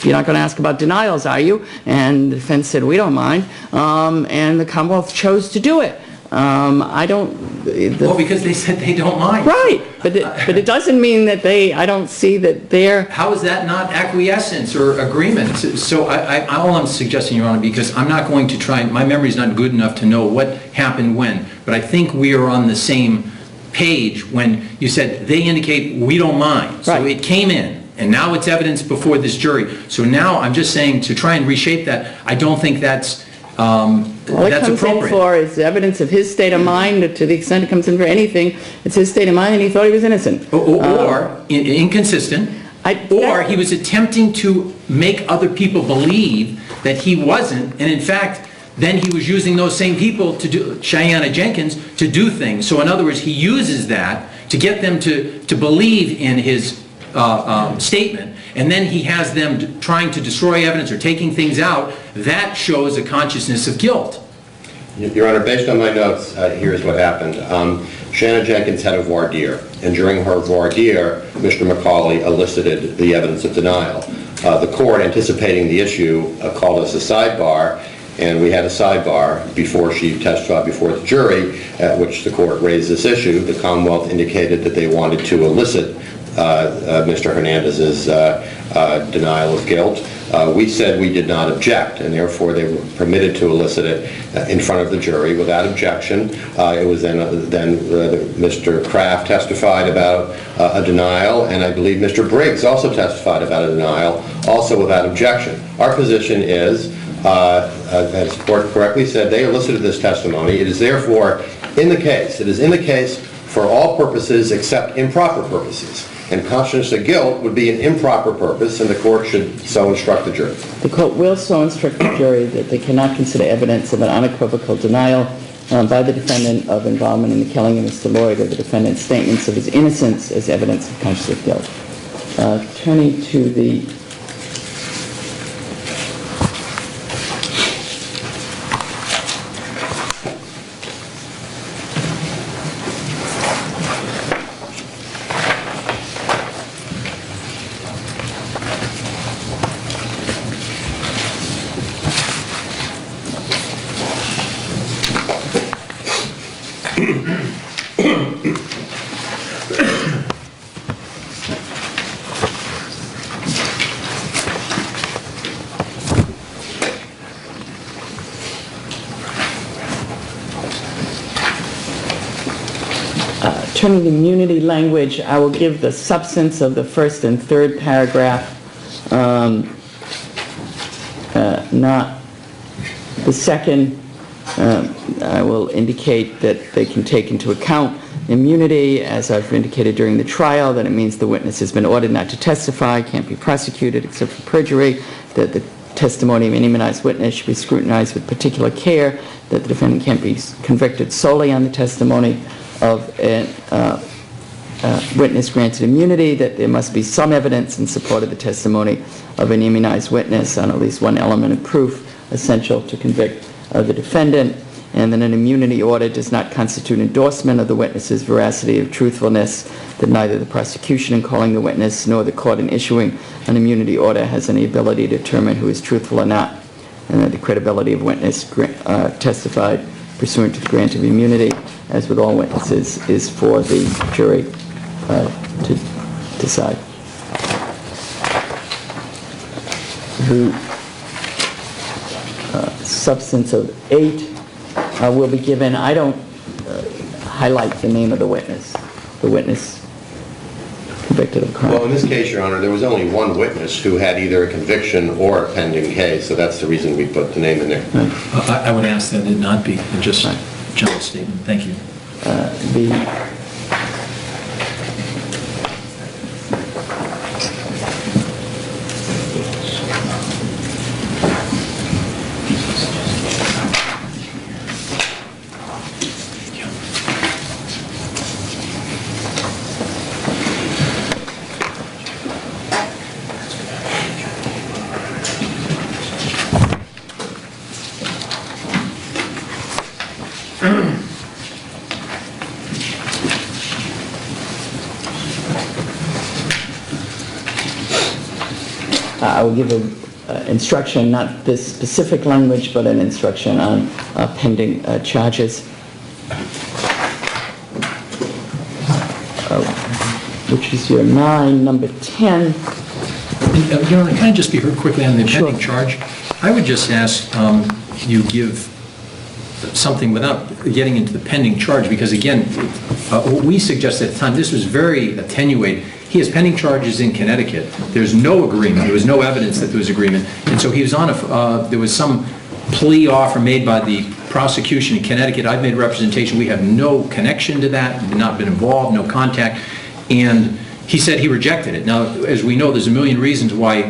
you're not going to ask about denials, are you? And the defense said, we don't mind. And the Commonwealth chose to do it. I don't... Well, because they said they don't mind. Right, but it doesn't mean that I don't see that they're... How is that not acquiescence or agreement? So all I'm suggesting, Your Honor, because I'm not going to try, my memory's not good enough to know what happened when, but I think we are on the same page when you said they indicate we don't mind. So Right. it came in, and now it's evidence before this jury. So now I'm just saying to try and reshape that, I don't think that's All it that's comes in appropriate. for is evidence of his state of mind. To the extent it comes in for anything, it's his state of mind, and he thought he was innocent. Or inconsistent, or he was attempting to make other people believe that he wasn't, and in fact, then he was using those same people to do, Cheyenne Jenkins, to do things. So in other words, he uses that to get them to believe in his statement, and then he has them trying to destroy evidence or taking things out. That shows a consciousness of guilt. Your Honor, based on my notes, here's what happened. Shannon Jenkins had a voir dire, and during her voir dire, Mr. McCauley elicited the evidence of denial. The court, anticipating the issue, called us a sidebar, and we had a sidebar before she testified before the jury, at which the court raised this issue. The Commonwealth indicated that they wanted to elicit Mr. Hernandez's denial of guilt. We said we did not object, and therefore they were permitted to elicit it in front of the jury without objection. It was then Mr. Kraft testified about a denial, and I believe Mr. Briggs also testified about a denial, also without objection. Our position is, as the court correctly said, they elicited this testimony. It is therefore in the case. It is in the case for all purposes except improper purposes. And consciousness of guilt would be an improper purpose, and the court should so instruct the jury. The court will so instruct the jury that they cannot consider evidence of an unequivocal denial by the defendant of involvement in the killing of Mr. Lloyd or the defendant's statements of his innocence as evidence of consciousness of guilt. Turning to the turning to immunity language, I will give the substance of the first and third paragraph, not the second. I will indicate that they can take into account immunity, as I've indicated during the trial, that it means the witness has been ordered not to testify, can't be prosecuted except for perjury, that the testimony of an immunized witness should be scrutinized with particular care, that the defendant can't be convicted solely on the testimony of a witness granted immunity, that there must be some evidence in support of the testimony of an immunized witness on at least one element of proof essential to convict the defendant, and that an immunity order does not constitute endorsement of the witness's veracity or truthfulness, that neither the prosecution in calling the witness nor the court in issuing an immunity order has any ability to determine who is truthful or not, and that the credibility of witness testified pursuant to the grant of immunity, as with all witnesses, is for the jury to decide. The substance of 8 will be given. I don't highlight the name of the witness. The witness convicted of a crime. Well, in this case, Your Honor, there was only one witness who had either a conviction or a pending case, so that's the reason we put the name in there. I would ask that it not be, just Right. general statement. Thank you. I will give an instruction, not this specific language, but an instruction on pending charges, which is your 9, number 10. Your Honor, can I just be heard quickly on the pending Sure. charge? I would just ask you give something without getting into the pending charge, because again, what we suggested at the time, this was very attenuated. He has pending charges in Connecticut. There's no agreement. There was no evidence that there was agreement. And so he was on there was some plea offer made by the prosecution in Connecticut. I've made representation. We have no connection to that, not been involved, no contact. And he said he rejected it. Now, as we know, there's a million reasons why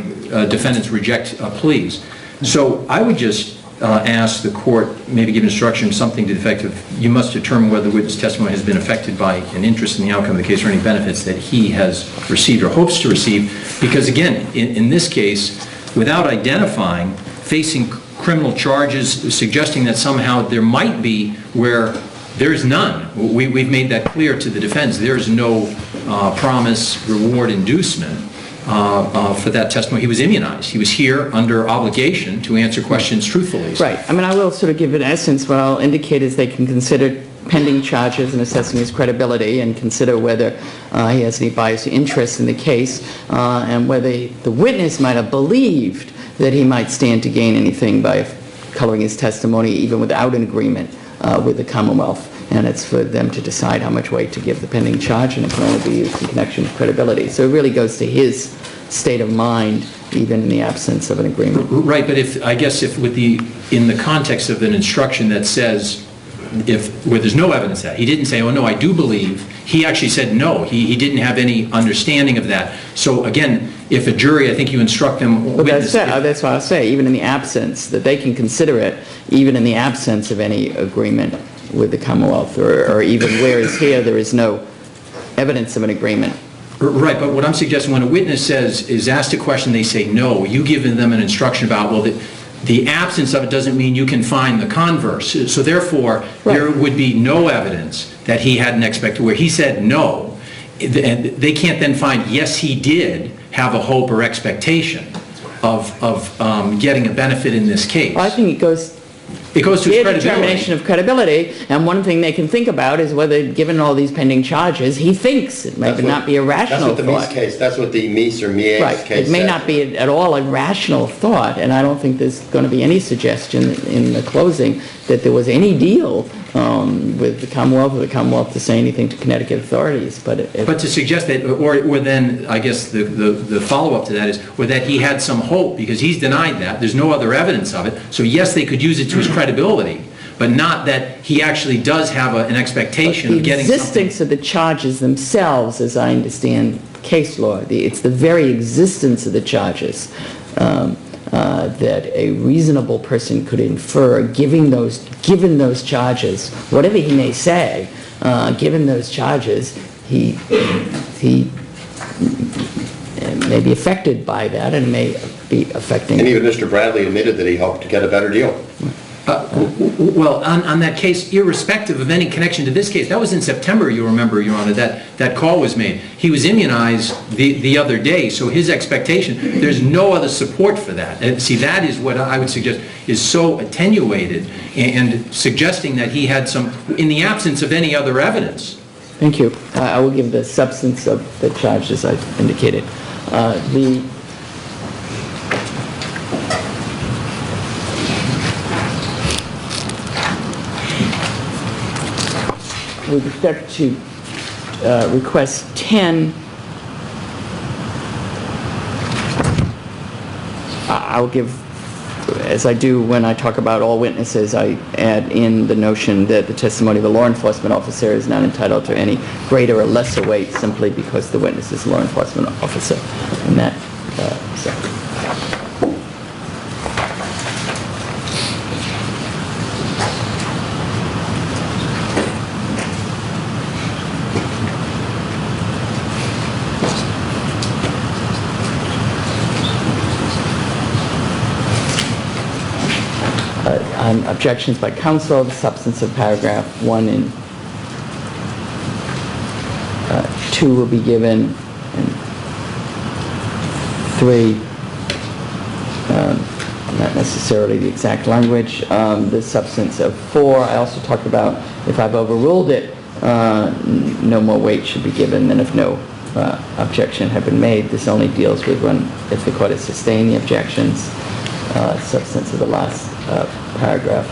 defendants reject pleas. So I would just ask the court, maybe give instruction, something to the effect of, you must determine whether the witness testimony has been affected by an interest in the outcome of the case or any benefits that he has received or hopes to receive. Because again, in this case, without identifying, facing criminal charges, suggesting that somehow there might be where there's none. We've made that clear to the defense. There's no promise, reward, inducement for that testimony. He was immunized. He was here under obligation to answer questions truthfully. Right. I mean, I will sort of give an essence. What I'll indicate is they can consider pending charges and assessing his credibility and consider whether he has any biased interest in the case and whether the witness might have believed that he might stand to gain anything by coloring his testimony even without an agreement with the Commonwealth. And it's for them to decide how much weight to give the pending charge, and it can only be used in connection with credibility. So it really goes to his state of mind, even in the absence of an agreement. Right, but if with in the context of an instruction that says, where there's no evidence that, he didn't say, oh no, I do believe, he actually said no, he didn't have any understanding of that. So again, if a jury, I think you instruct them, Well, that's what I'll say, even in the absence, that they can consider it, even in the absence of any agreement with the Commonwealth, or even whereas here there is no evidence of an agreement. Right, but what I'm suggesting, when a witness is asked a question, they say no, you give them an instruction about, well, the absence of it doesn't mean you can find the converse. So therefore, Right. there would be no evidence that he had an expectation, where he said no, and they can't then find, yes, he did have a hope or expectation of getting a benefit in this case. Well, I think it goes to his their credibility. determination of credibility, and one thing they can think about is whether, given all these pending charges, he thinks it may not be a rational thought. That's what the Meese or Mies Right. case It may said. not be at all a rational thought, and I don't think there's going to be any suggestion in the closing that there was any deal with the Commonwealth or the Commonwealth to say anything to Connecticut authorities. But to suggest that, or then, I guess the follow-up to that is, or that he had some hope, because he's denied that, there's no other evidence of it, so yes, they could use it to his credibility, but not that he actually does have an expation of getting the something. existence of the charges themselves, as I understand case law, it's the very existence of the charges that a reasonable person could infer, given those charges, whatever he may say, given those charges, he may be affected by that and may be affecting. And even Mr. Bradley admitted that he hoped to get a better deal. Well, on that case, irrespective of any connection to this case, that was in September, you remember, Your Honor, that call was made. He was immunized the other day, so his expectation, there's no other support for that. And see, that is what I would suggest is so attenuated, and suggesting that he had some, in the absence of any other evidence. Thank you. I will give the substance of the charge as I've indicated. With respect to request 10, I'll give, as I do when I talk about all witnesses, I add in the notion that the testimony of a law enforcement officer is not entitled to any greater or lesser weight simply because the witness is a law enforcement officer. And that, on objections by counsel, the substance of paragraph 1 and 2 will be given, and 3, not necessarily the exact language. The substance of 4, I also talked about if I've overruled it, no more weight should be given than if no objection had been made. This only deals with when, if the court has sustained the objections, substance of the last paragraph.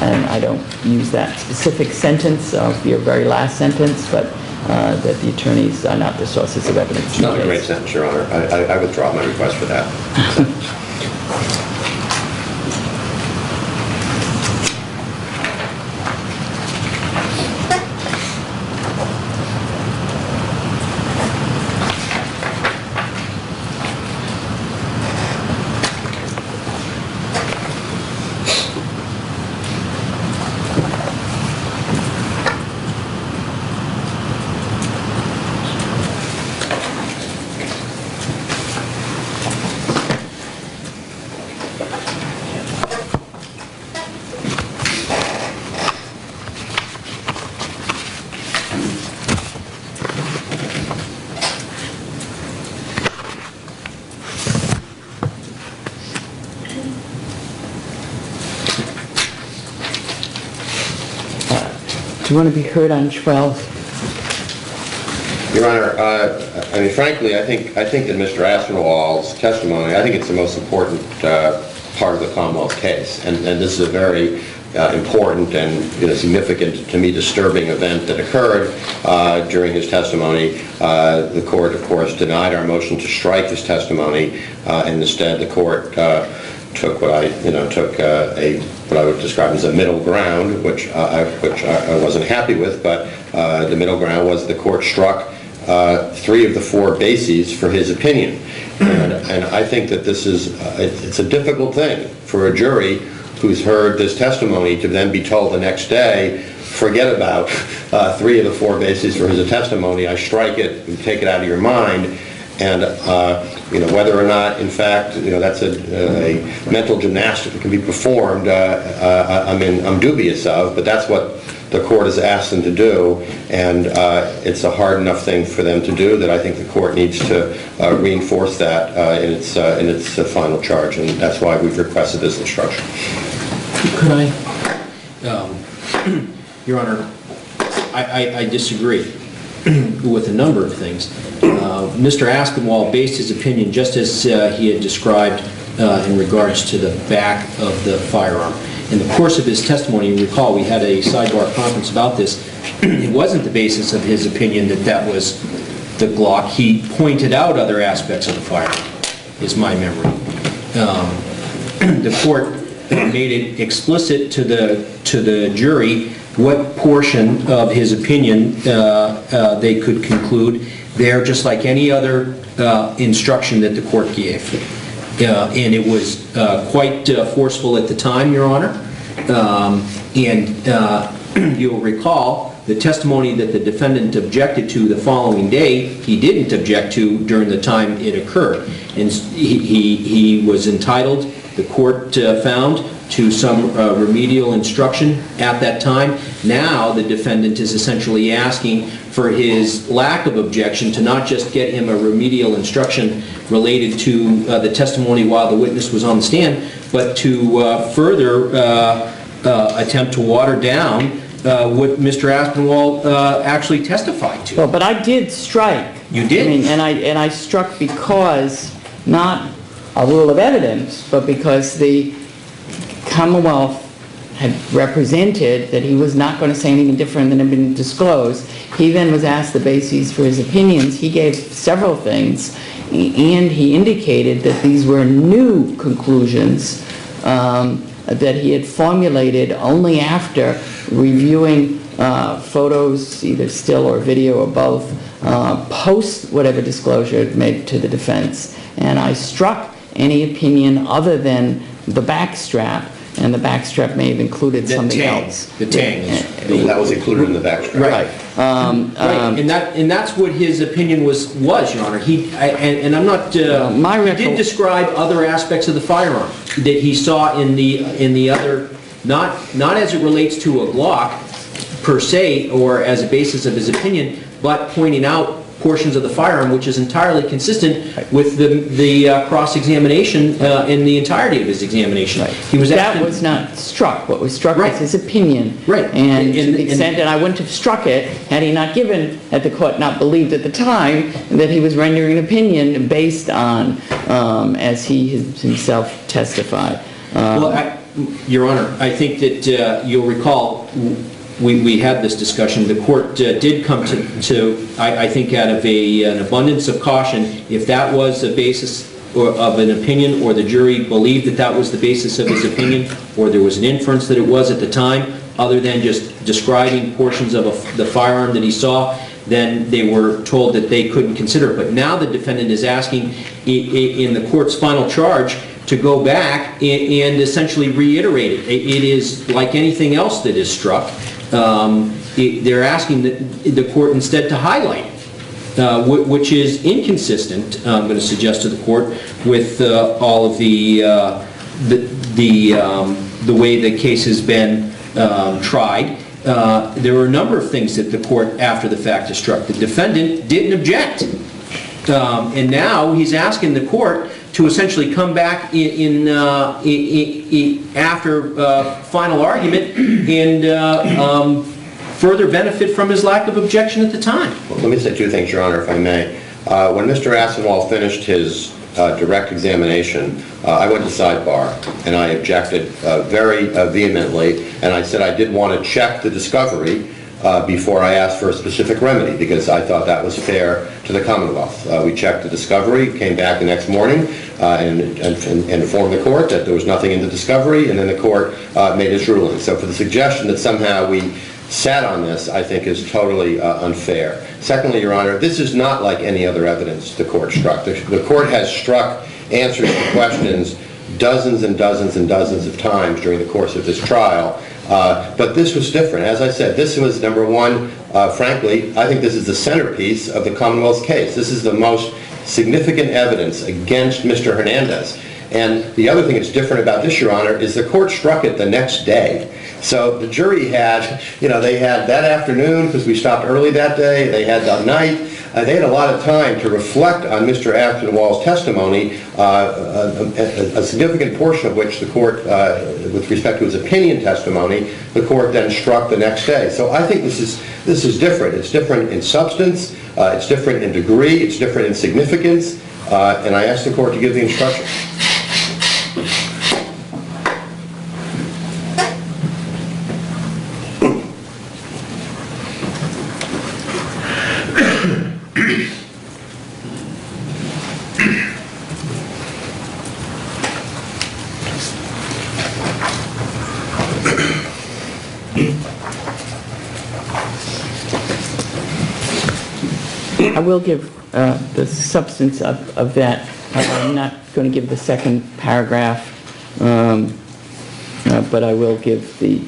And I don't use that specific sentence of your very last sentence, but that the attorneys are not the sources of evidence. It's not a great sentence, Your Honor. I withdraw my request for that. Do you want to be heard on 12? Your Honor, I mean, frankly, I think that Mr. Aspinwall's testimony, I think it's the most important part of the Commonwealth case, and this is a very important and significant, to me, disturbing event that occurred during his testimony. The court, of course, denied our motion to strike his testimony, and instead the court took what I would describe as a middle ground, which I wasn't happy with, but the middle ground was the court struck 3 of the 4 bases for his opinion. And I think that this is, it's a difficult thing for a jury who's heard this testimony to then be told the next day, forget about 3 of the 4 bases for his testimony, I strike it, and take it out of your mind. And whether or not, in fact, that's a mental gymnastic that can be performed, I'm dubious of, but that's what the court has asked them to do, and it's a hard enough thing for them to do that I think the court needs to reinforce that in its final charge, and that's why we've requested this instruction. Could I? Your Honor, I disagree with a number of things. Mr. Aspinwall based his opinion just as he had described in regards to the back of the firearm. In the course of his testimony, you recall we had a sidebar conference about this. It wasn't the basis of his opinion that was the Glock. He pointed out other aspects of the firearm, is my memory. The court made it explicit to the jury what portion of his opinion they could conclude there, just like any other instruction that the court gave. And it was quite forceful at the time, Your Honor. And you'll recall the testimony that the defendant objected to the following day, he didn't object to during the time it occurred. And he was entitled, the court found, to some remedial instruction at that time. Now the defendant is essentially asking for his lack of objection to not just get him a remedial instruction related to the testimony while the witness was on the stand, but to further attempt to water down what Mr. Aspinwall actually testified to. Well, but I did strike. You did? I mean, and I struck because, not a rule of evidence, but because the Commonwealth had represented that he was not going to say anything different than had been disclosed. He then was asked the bases for his opinions. He gave several things, and he indicated that these were new conclusions that he had formulated only after reviewing photos, either still or video or both, post whatever disclosure it made to the defense. And I struck any opinion other than the backstrap, and the backstrap may have included something else. The tang. That was included in the backstrap. Right. Right, and that's what his opinion was, Your Honor. And I'm not. He did describe other aspects of the firearm that he saw in the other, not as it relates to a Glock per se or as a basis of his opinion, but pointing out portions of the firearm which is entirely consistent with the cross-examination in the entirety of his examination. Right. He was that was not struck. What was struck was his opinion. Right. And to the extent that I wouldn't have struck it had he not given, had the court not believed at the time that he was rendering an opinion based on, as he himself testified. Your Honor, I think that you'll recall we had this discussion. The court did come to I think out of an abundance of caution, if that was a basis of an opinion, or the jury believed that that was the basis of his opinion, or there was an inference that it was at the time, other than just describing portions of the firearm that he saw, then they were told that they couldn't consider it. But now the defendant is asking in the court's final charge to go back and essentially reiterate it. It is like anything else that is struck. They're asking the court instead to highlight it, which is inconsistent, I'm going to suggest to the court, with all of the way the case has been tried. There were a number of things that the court, after the fact, has struck. The defendant didn't object. And now he's asking the court to essentially come back after final argument and further benefit from his lack of objection at the time. Well, let me say two things, Your Honor, if I may. When Mr. Asenwald finished his direct examination, I went to sidebar and I objected very vehemently, and I said I did want to check the discovery before I asked for a specific remedy, because I thought that was fair to the Commonwealth. We checked the discovery, came back the next morning and informed the court that there was nothing in the discovery, and then the court made its ruling. So for the suggestion that somehow we sat on this, I think is totally unfair. Secondly, Your Honor, this is not like any other evidence the court struck. The court has struck answers to questions dozens and dozens and dozens of times during the course of this trial. But this was different. As I said, this was, number one, frankly, I think this is the centerpiece of the Commonwealth's case. This is the most significant evidence against Mr. Hernandez. And the other thing that's different about this, Your Honor, is the court struck it the next day. So the jury had, they had that afternoon, because we stopped early that day, they had that night, they had a lot of time to reflect on Mr. Asenwald's testimony, a significant portion of which the court, with respect to his opinion testimony, the court then struck the next day. So I think this is different. It's different in substance, it's different in degree, it's different in significance, and I asked the court to give the instruction. I will give the substance of that. I'm not going to give the second paragraph, but I will give the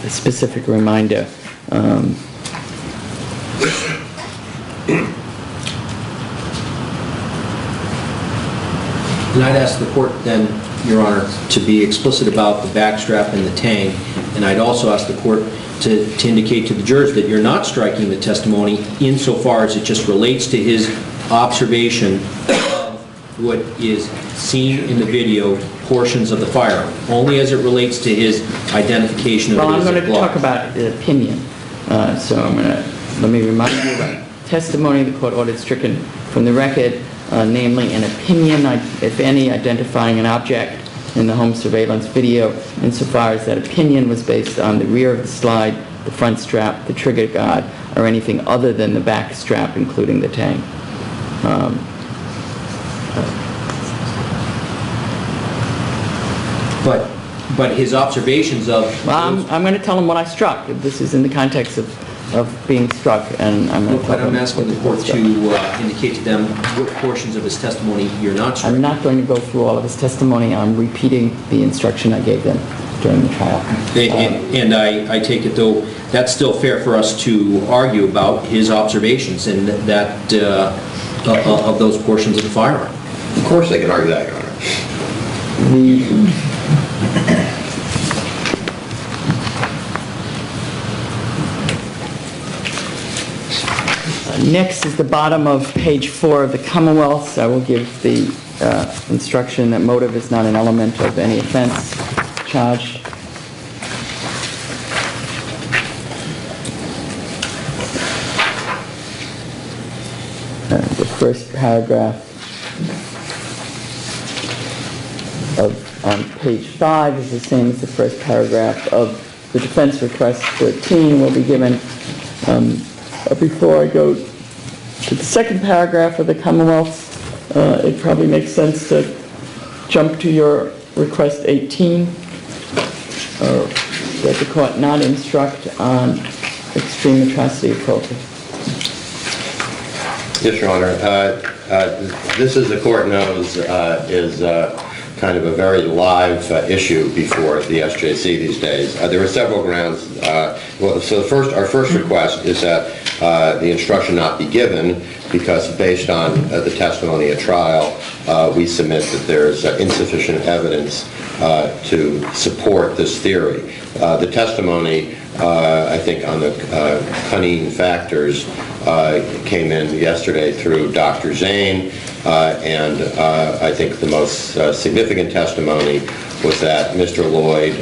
specific reminder. And I'd ask the court then, Your Honor, to be explicit about the backstrap and the tang, and I'd also ask the court to indicate to the jurors that you're not striking the testimony insofar as it just relates to his observation of what is seen in the video, portions of the firearm, only as it relates to his identification of it as a Well, I'm going to Glock. talk about the opinion. So let me remind you about testimony the court ordered stricken from the record, namely an opinion, if any, identifying an object in the home surveillance video insofar as that opinion was based on the rear of the slide, the front strap, the trigger guard, or anything other than the back strap, including the tang. But his observations of... Well, I'm going to tell him what I struck. This is in the context of being struck, and I'm going to tell But I'm him asking the what court was to struck. indicate to them what portions of his testimony you're not sure. I'm not going to go through all of his testimony. I'm repeating the instruction I gave them during the trial. And I take it, though, that's still fair for us to argue about his observations and that of those portions of the firearm. Of course they can argue that, Your Honor. Next is the bottom of page 4 of the Commonwealth. I will give the instruction that motive is not an element of any offense charged. The first paragraph on page 5 is the same as the first paragraph of the defense request 13 will be given. Before I go to the second paragraph of the Commonwealth, it probably makes sense to jump to your request 18, that the court not instruct on extreme atrocity of cruelty. Yes, Your Honor. This, as the court knows, is kind of a very live issue before the SJC these days. There are several grounds. So our first request is that the instruction not be given because based on the testimony at trial, we submit that there's insufficient evidence to support this theory. The testimony, I think, on the cunning factors came in yesterday through Dr. Zane, and I think the most significant testimony was that Mr. Lloyd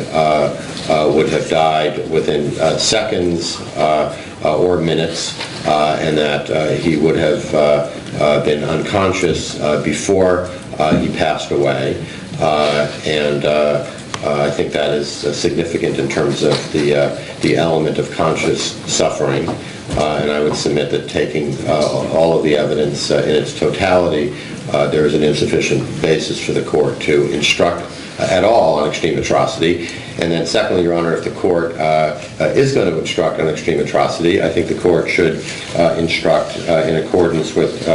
would have died within seconds or minutes, and that he would have been unconscious before he passed away. And I think that is significant in terms of the element of conscious suffering. And I would submit that taking all of the evidence in its totality, there is an insufficient basis for the court to instruct at all on extreme atrocity. And then secondly, Your Honor, if the court is going to instruct on extreme atrocity, I think the court should instruct in accordance with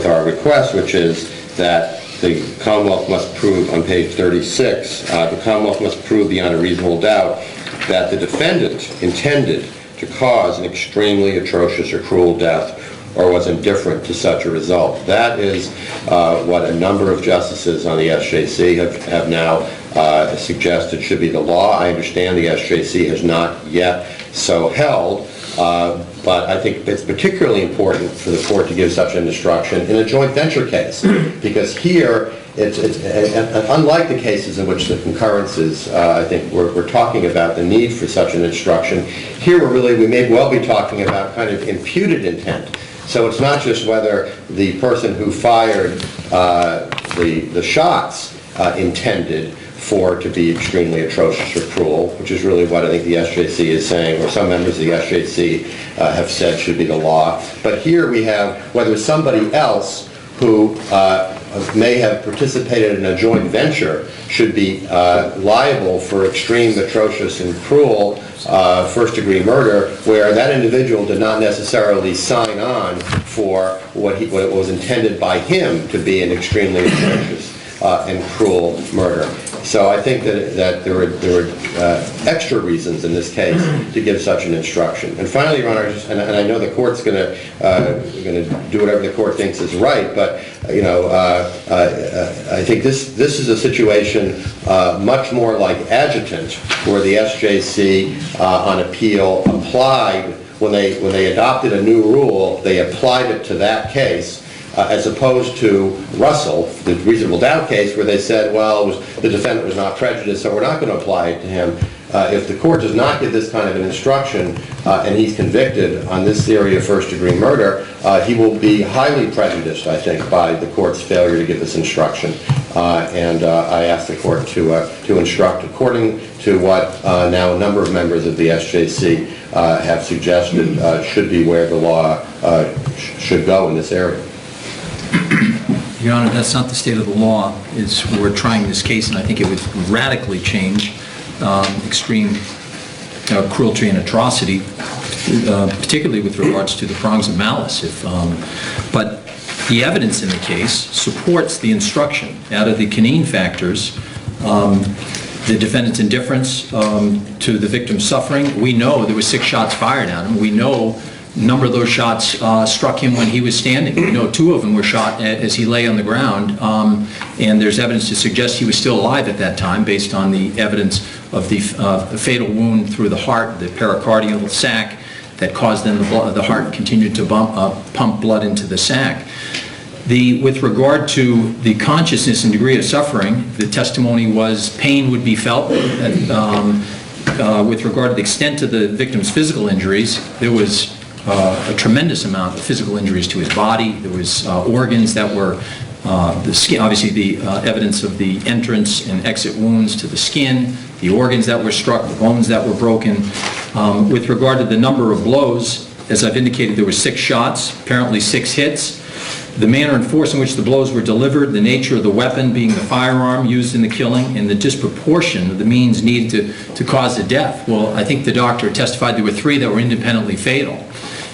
our request, which is that the Commonwealth must prove on page 36, the Commonwealth must prove beyond a reasonable doubt that the defendant intended to cause an extremely atrocious or cruel death or was indifferent to such a result. That is what a number of justices on the SJC have now suggested should be the law. I understand the SJC has not yet so held, but I think it's particularly important for the court to give such an instruction in a joint venture case, because here, it's unlike the cases in which the concurrences, I think we're talking about the need for such an instruction. Here we may well be talking about kind of imputed intent. So it's not just whether the person who fired the shots intended for it to be extremely atrocious or cruel, which is really what I think the SJC is saying, or some members of the SJC have said should be the law. But here we have whether somebody else who may have participated in a joint venture should be liable for extreme, atrocious, and cruel first-degree murder, where that individual did not necessarily sign on for what was intended by him to be an extremely atrocious and cruel murder. So I think that there were extra reasons in this case to give such an instruction. And finally, Your Honor, and I know the court's going to do whatever the court thinks is right, but I think this is a situation much more like adjutant, where the SJC on appeal applied when they adopted a new rule, they applied it to that case. As opposed to Russell, the reasonable doubt case, where they said, well, the defendant was not prejudiced, so we're not going to apply it to him. If the court does not give this kind of an instruction and he's convicted on this theory of first-degree murder, he will be highly prejudiced, I think, by the court's failure to give this instruction. and I asked the court to instruct according to what now a number of members of the SJC have suggested should be where the law should go in this area. Your Honor, that's not the state of the law. We're trying this case, and I think it would radically change extreme cruelty and atrocity, particularly with regards to the prongs of malice. But the evidence in the case supports the instruction. Out of the canine factors, the defendant's indifference to the victim's suffering, we know there were 6 shots fired at him. We know a number of those shots struck him when he was standing. We know 2 of them were shot as he lay on the ground, and there's evidence to suggest he was still alive at that time based on the evidence of the fatal wound through the heart, the pericardial sac, that caused then the heart continued to pump blood into the sac. With regard to the consciousness and degree of suffering, the testimony was pain would be felt. With regard to the extent of the victim's physical injuries, there was a tremendous amount of physical injuries to his body. There was organs that were, the skin, obviously the evidence of the entrance and exit wounds to the skin, the organs that were struck, the bones that were broken. With regard to the number of blows, as I've indicated, there were 6 shots, apparently 6 hits. The manner and force in which the blows were delivered, the nature of the weapon being the firearm used in the killing, and the disproportion of the means needed to cause the death. Well, I think the doctor testified there were 3 that were independently fatal.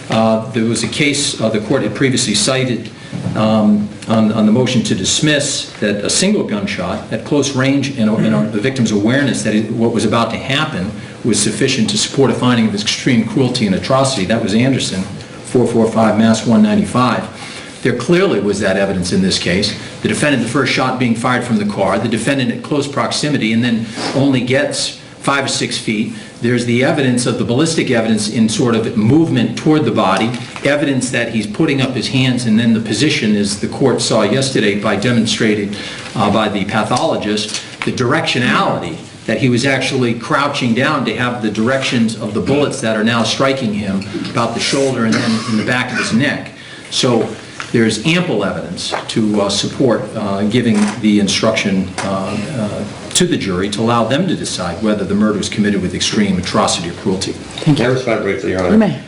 There was a case the court had previously cited on the motion to dismiss that a single gunshot at close range and the victim's awareness that what was about to happen was sufficient to support a finding of extreme cruelty and atrocity. That was Anderson, 445 Mass 195. There clearly was that evidence in this case. The defendant, the first shot being fired from the car, the defendant at close proximity and then only gets 5 or 6 feet. There's the evidence of the ballistic evidence in sort of movement toward the body, evidence that he's putting up his hands, and then the position, as the court saw yesterday demonstrated by the pathologist, the directionality, that he was actually crouching down to have the directions of the bullets that are now striking him about the shoulder and then in the back of his neck. So there's ample evidence to support giving the instruction to the jury to allow them to decide whether the murder was committed with extreme atrocity or cruelty. May I respond briefly, Your Honor? You may.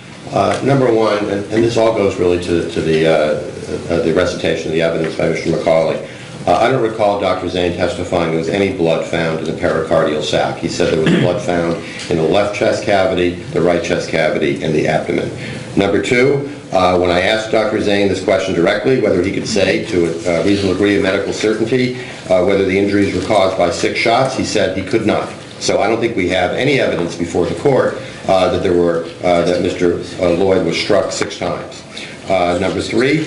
Number one, and this all goes really to the recitation of the evidence by Mr. McCauley. I don't recall Dr. Zane testifying there was any blood found in the pericardial sac. He said there was blood found in the left chest cavity, the right chest cavity, and the abdomen. Number two, when I asked Dr. Zane this question directly, whether he could say to a reasonable degree of medical certainty whether the injuries were caused by 6 shots, he said he could not. So I don't think we have any evidence before the court that Mr. Lloyd was struck 6 times. Number three,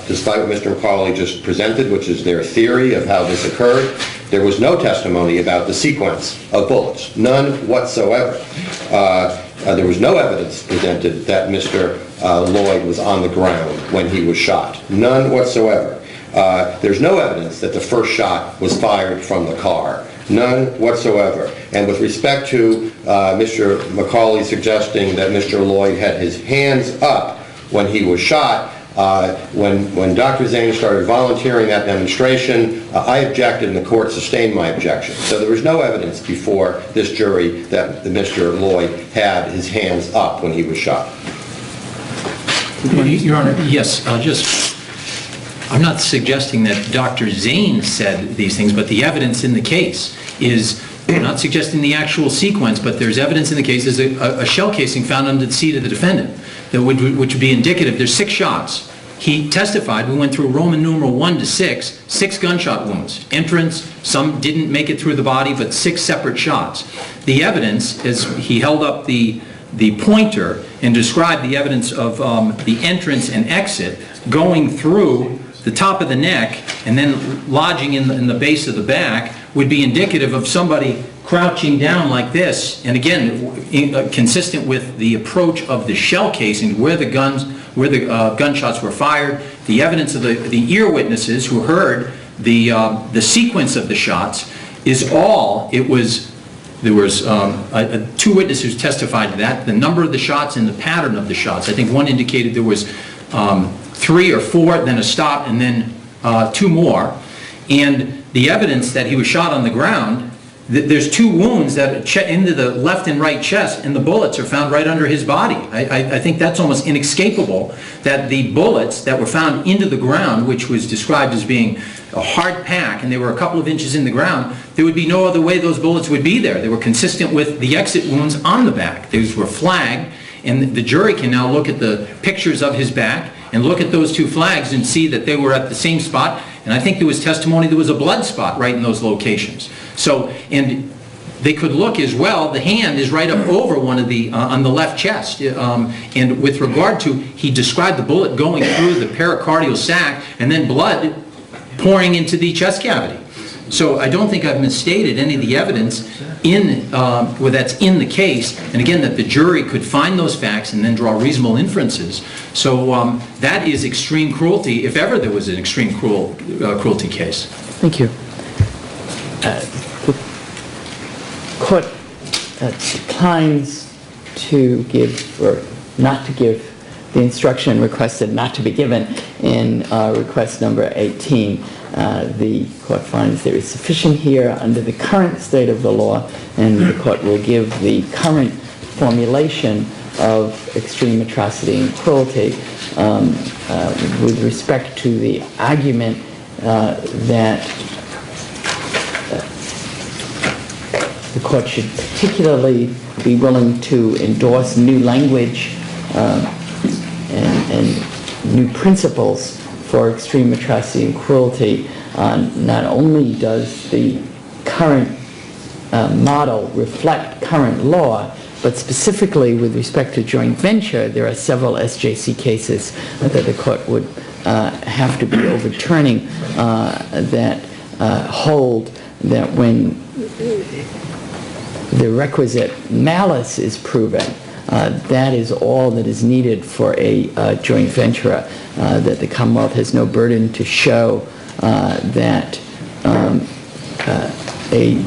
despite what Mr. McCauley just presented, which is their theory of how this occurred, there was no testimony about the sequence of bullets, none whatsoever. There was no evidence presented that Mr. Lloyd was on the ground when he was shot, none whatsoever. There's no evidence that the first shot was fired from the car, none whatsoever. And with respect to Mr. McCauley suggesting that Mr. Lloyd had his hands up when he was shot, when Dr. Zane started volunteering that demonstration, I objected and the court sustained my objection. So there was no evidence before this jury that Mr. Lloyd had his hands up when he was shot. Your Honor, yes, I'm not suggesting that Dr. Zane said these things, but the evidence in the case is, I'm not suggesting the actual sequence, but there's evidence in the case. There's a shell casing found under the seat of the defendant, which would be indicative. There's 6 shots. He testified, we went through Roman numeral 1 to 6, 6 gunshot wounds. Entrance, some didn't make it through the body, but 6 separate shots. The evidence, as he held up the pointer and described the evidence of the entrance and exit going through the top of the neck and then lodging in the base of the back, would be indicative of somebody crouching down like this, and again, consistent with the approach of the shell casing, where the gunshots were fired. The evidence of the ear witnesses who heard the sequence of the shots is all. There was 2 witnesses who testified to that. The number of the shots and the pattern of the shots. I think one indicated there was 3 or 4, then a stop, and then 2 more. And the evidence that he was shot on the ground, there's 2 wounds that into the left and right chest, and the bullets are found right under his body. I think that's almost inescapable, that the bullets that were found into the ground, which was described as being a hard pack, and they were a couple of inches in the ground, there would be no other way those bullets would be there. They were consistent with the exit wounds on the back. These were flagged, and the jury can now look at the pictures of his back and look at those 2 flags and see that they were at the same spot. And I think there was testimony there was a blood spot right in those locations. So, and they could look as well, the hand is right up over one of the, on the left chest. And with regard to, he described the bullet going through the pericardial sac and then blood pouring into the chest cavity. So I don't think I've misstated any of the evidence in, well, that's in the case, and again, that the jury could find those facts and then draw reasonable inferences. So that is extreme cruelty, if ever there was an extreme cruelty case. Thank you. The court declines to give, or not to give, the instruction requested not to be given in request number 18. The court finds there is sufficient here under the current state of the law, and the court will give the current formulation of extreme atrocity and cruelty with respect to the argument that the court should particularly be willing to endorse new language and new principles for extreme atrocity and cruelty. Not only does the current model reflect current law, but specifically with respect to joint venture, there are several SJC cases that the court would have to be overturning that hold that when the requisite malice is proven, that is all that is needed for a joint venture, that the Commonwealth has no burden to show that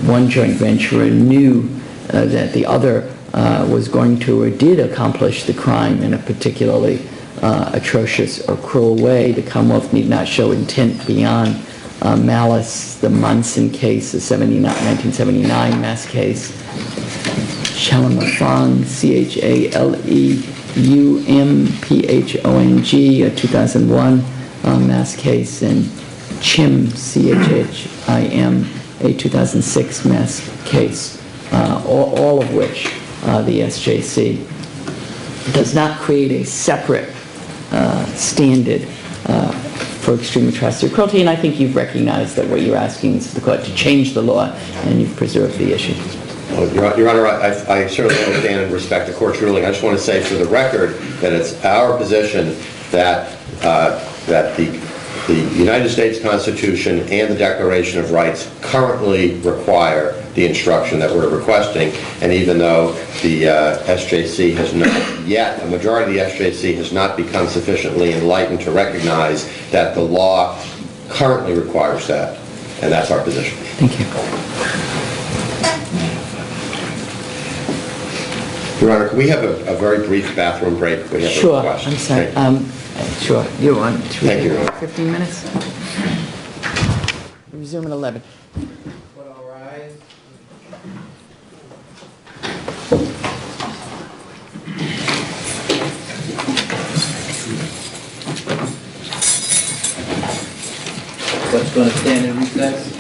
one joint venturer knew that the other was going to or did accomplish the crime in a particularly atrocious or cruel way. The Commonwealth need not show intent beyond malice. The Munson case, the 1979 mass case, Chalaumphong, Chaleumphong, a 2001 mass case, and Chim, Chhim, a 2006 mass case, all of which the SJC does not create a separate standard for extreme atrocity or cruelty, and I think you've recognized that what you're asking is for the court to change the law, and you've preserved the issue. Well, Your Honor, I certainly understand and respect the court's ruling. I just want to say for the record that it's our position that the United States Constitution and the Declaration of Rights currently require the instruction that we're requesting, and even though the SJC has not yet, a majority of the SJC has not become sufficiently enlightened to recognize that the law currently requires that, and that's our position. Thank you. Your Honor, can we have a very brief bathroom break? We have Sure, a question. I'm sorry. Thank you. Sure, you want to... Thank you, Your Honor. 15 minutes? Resume at 11. What's going to stand in recess?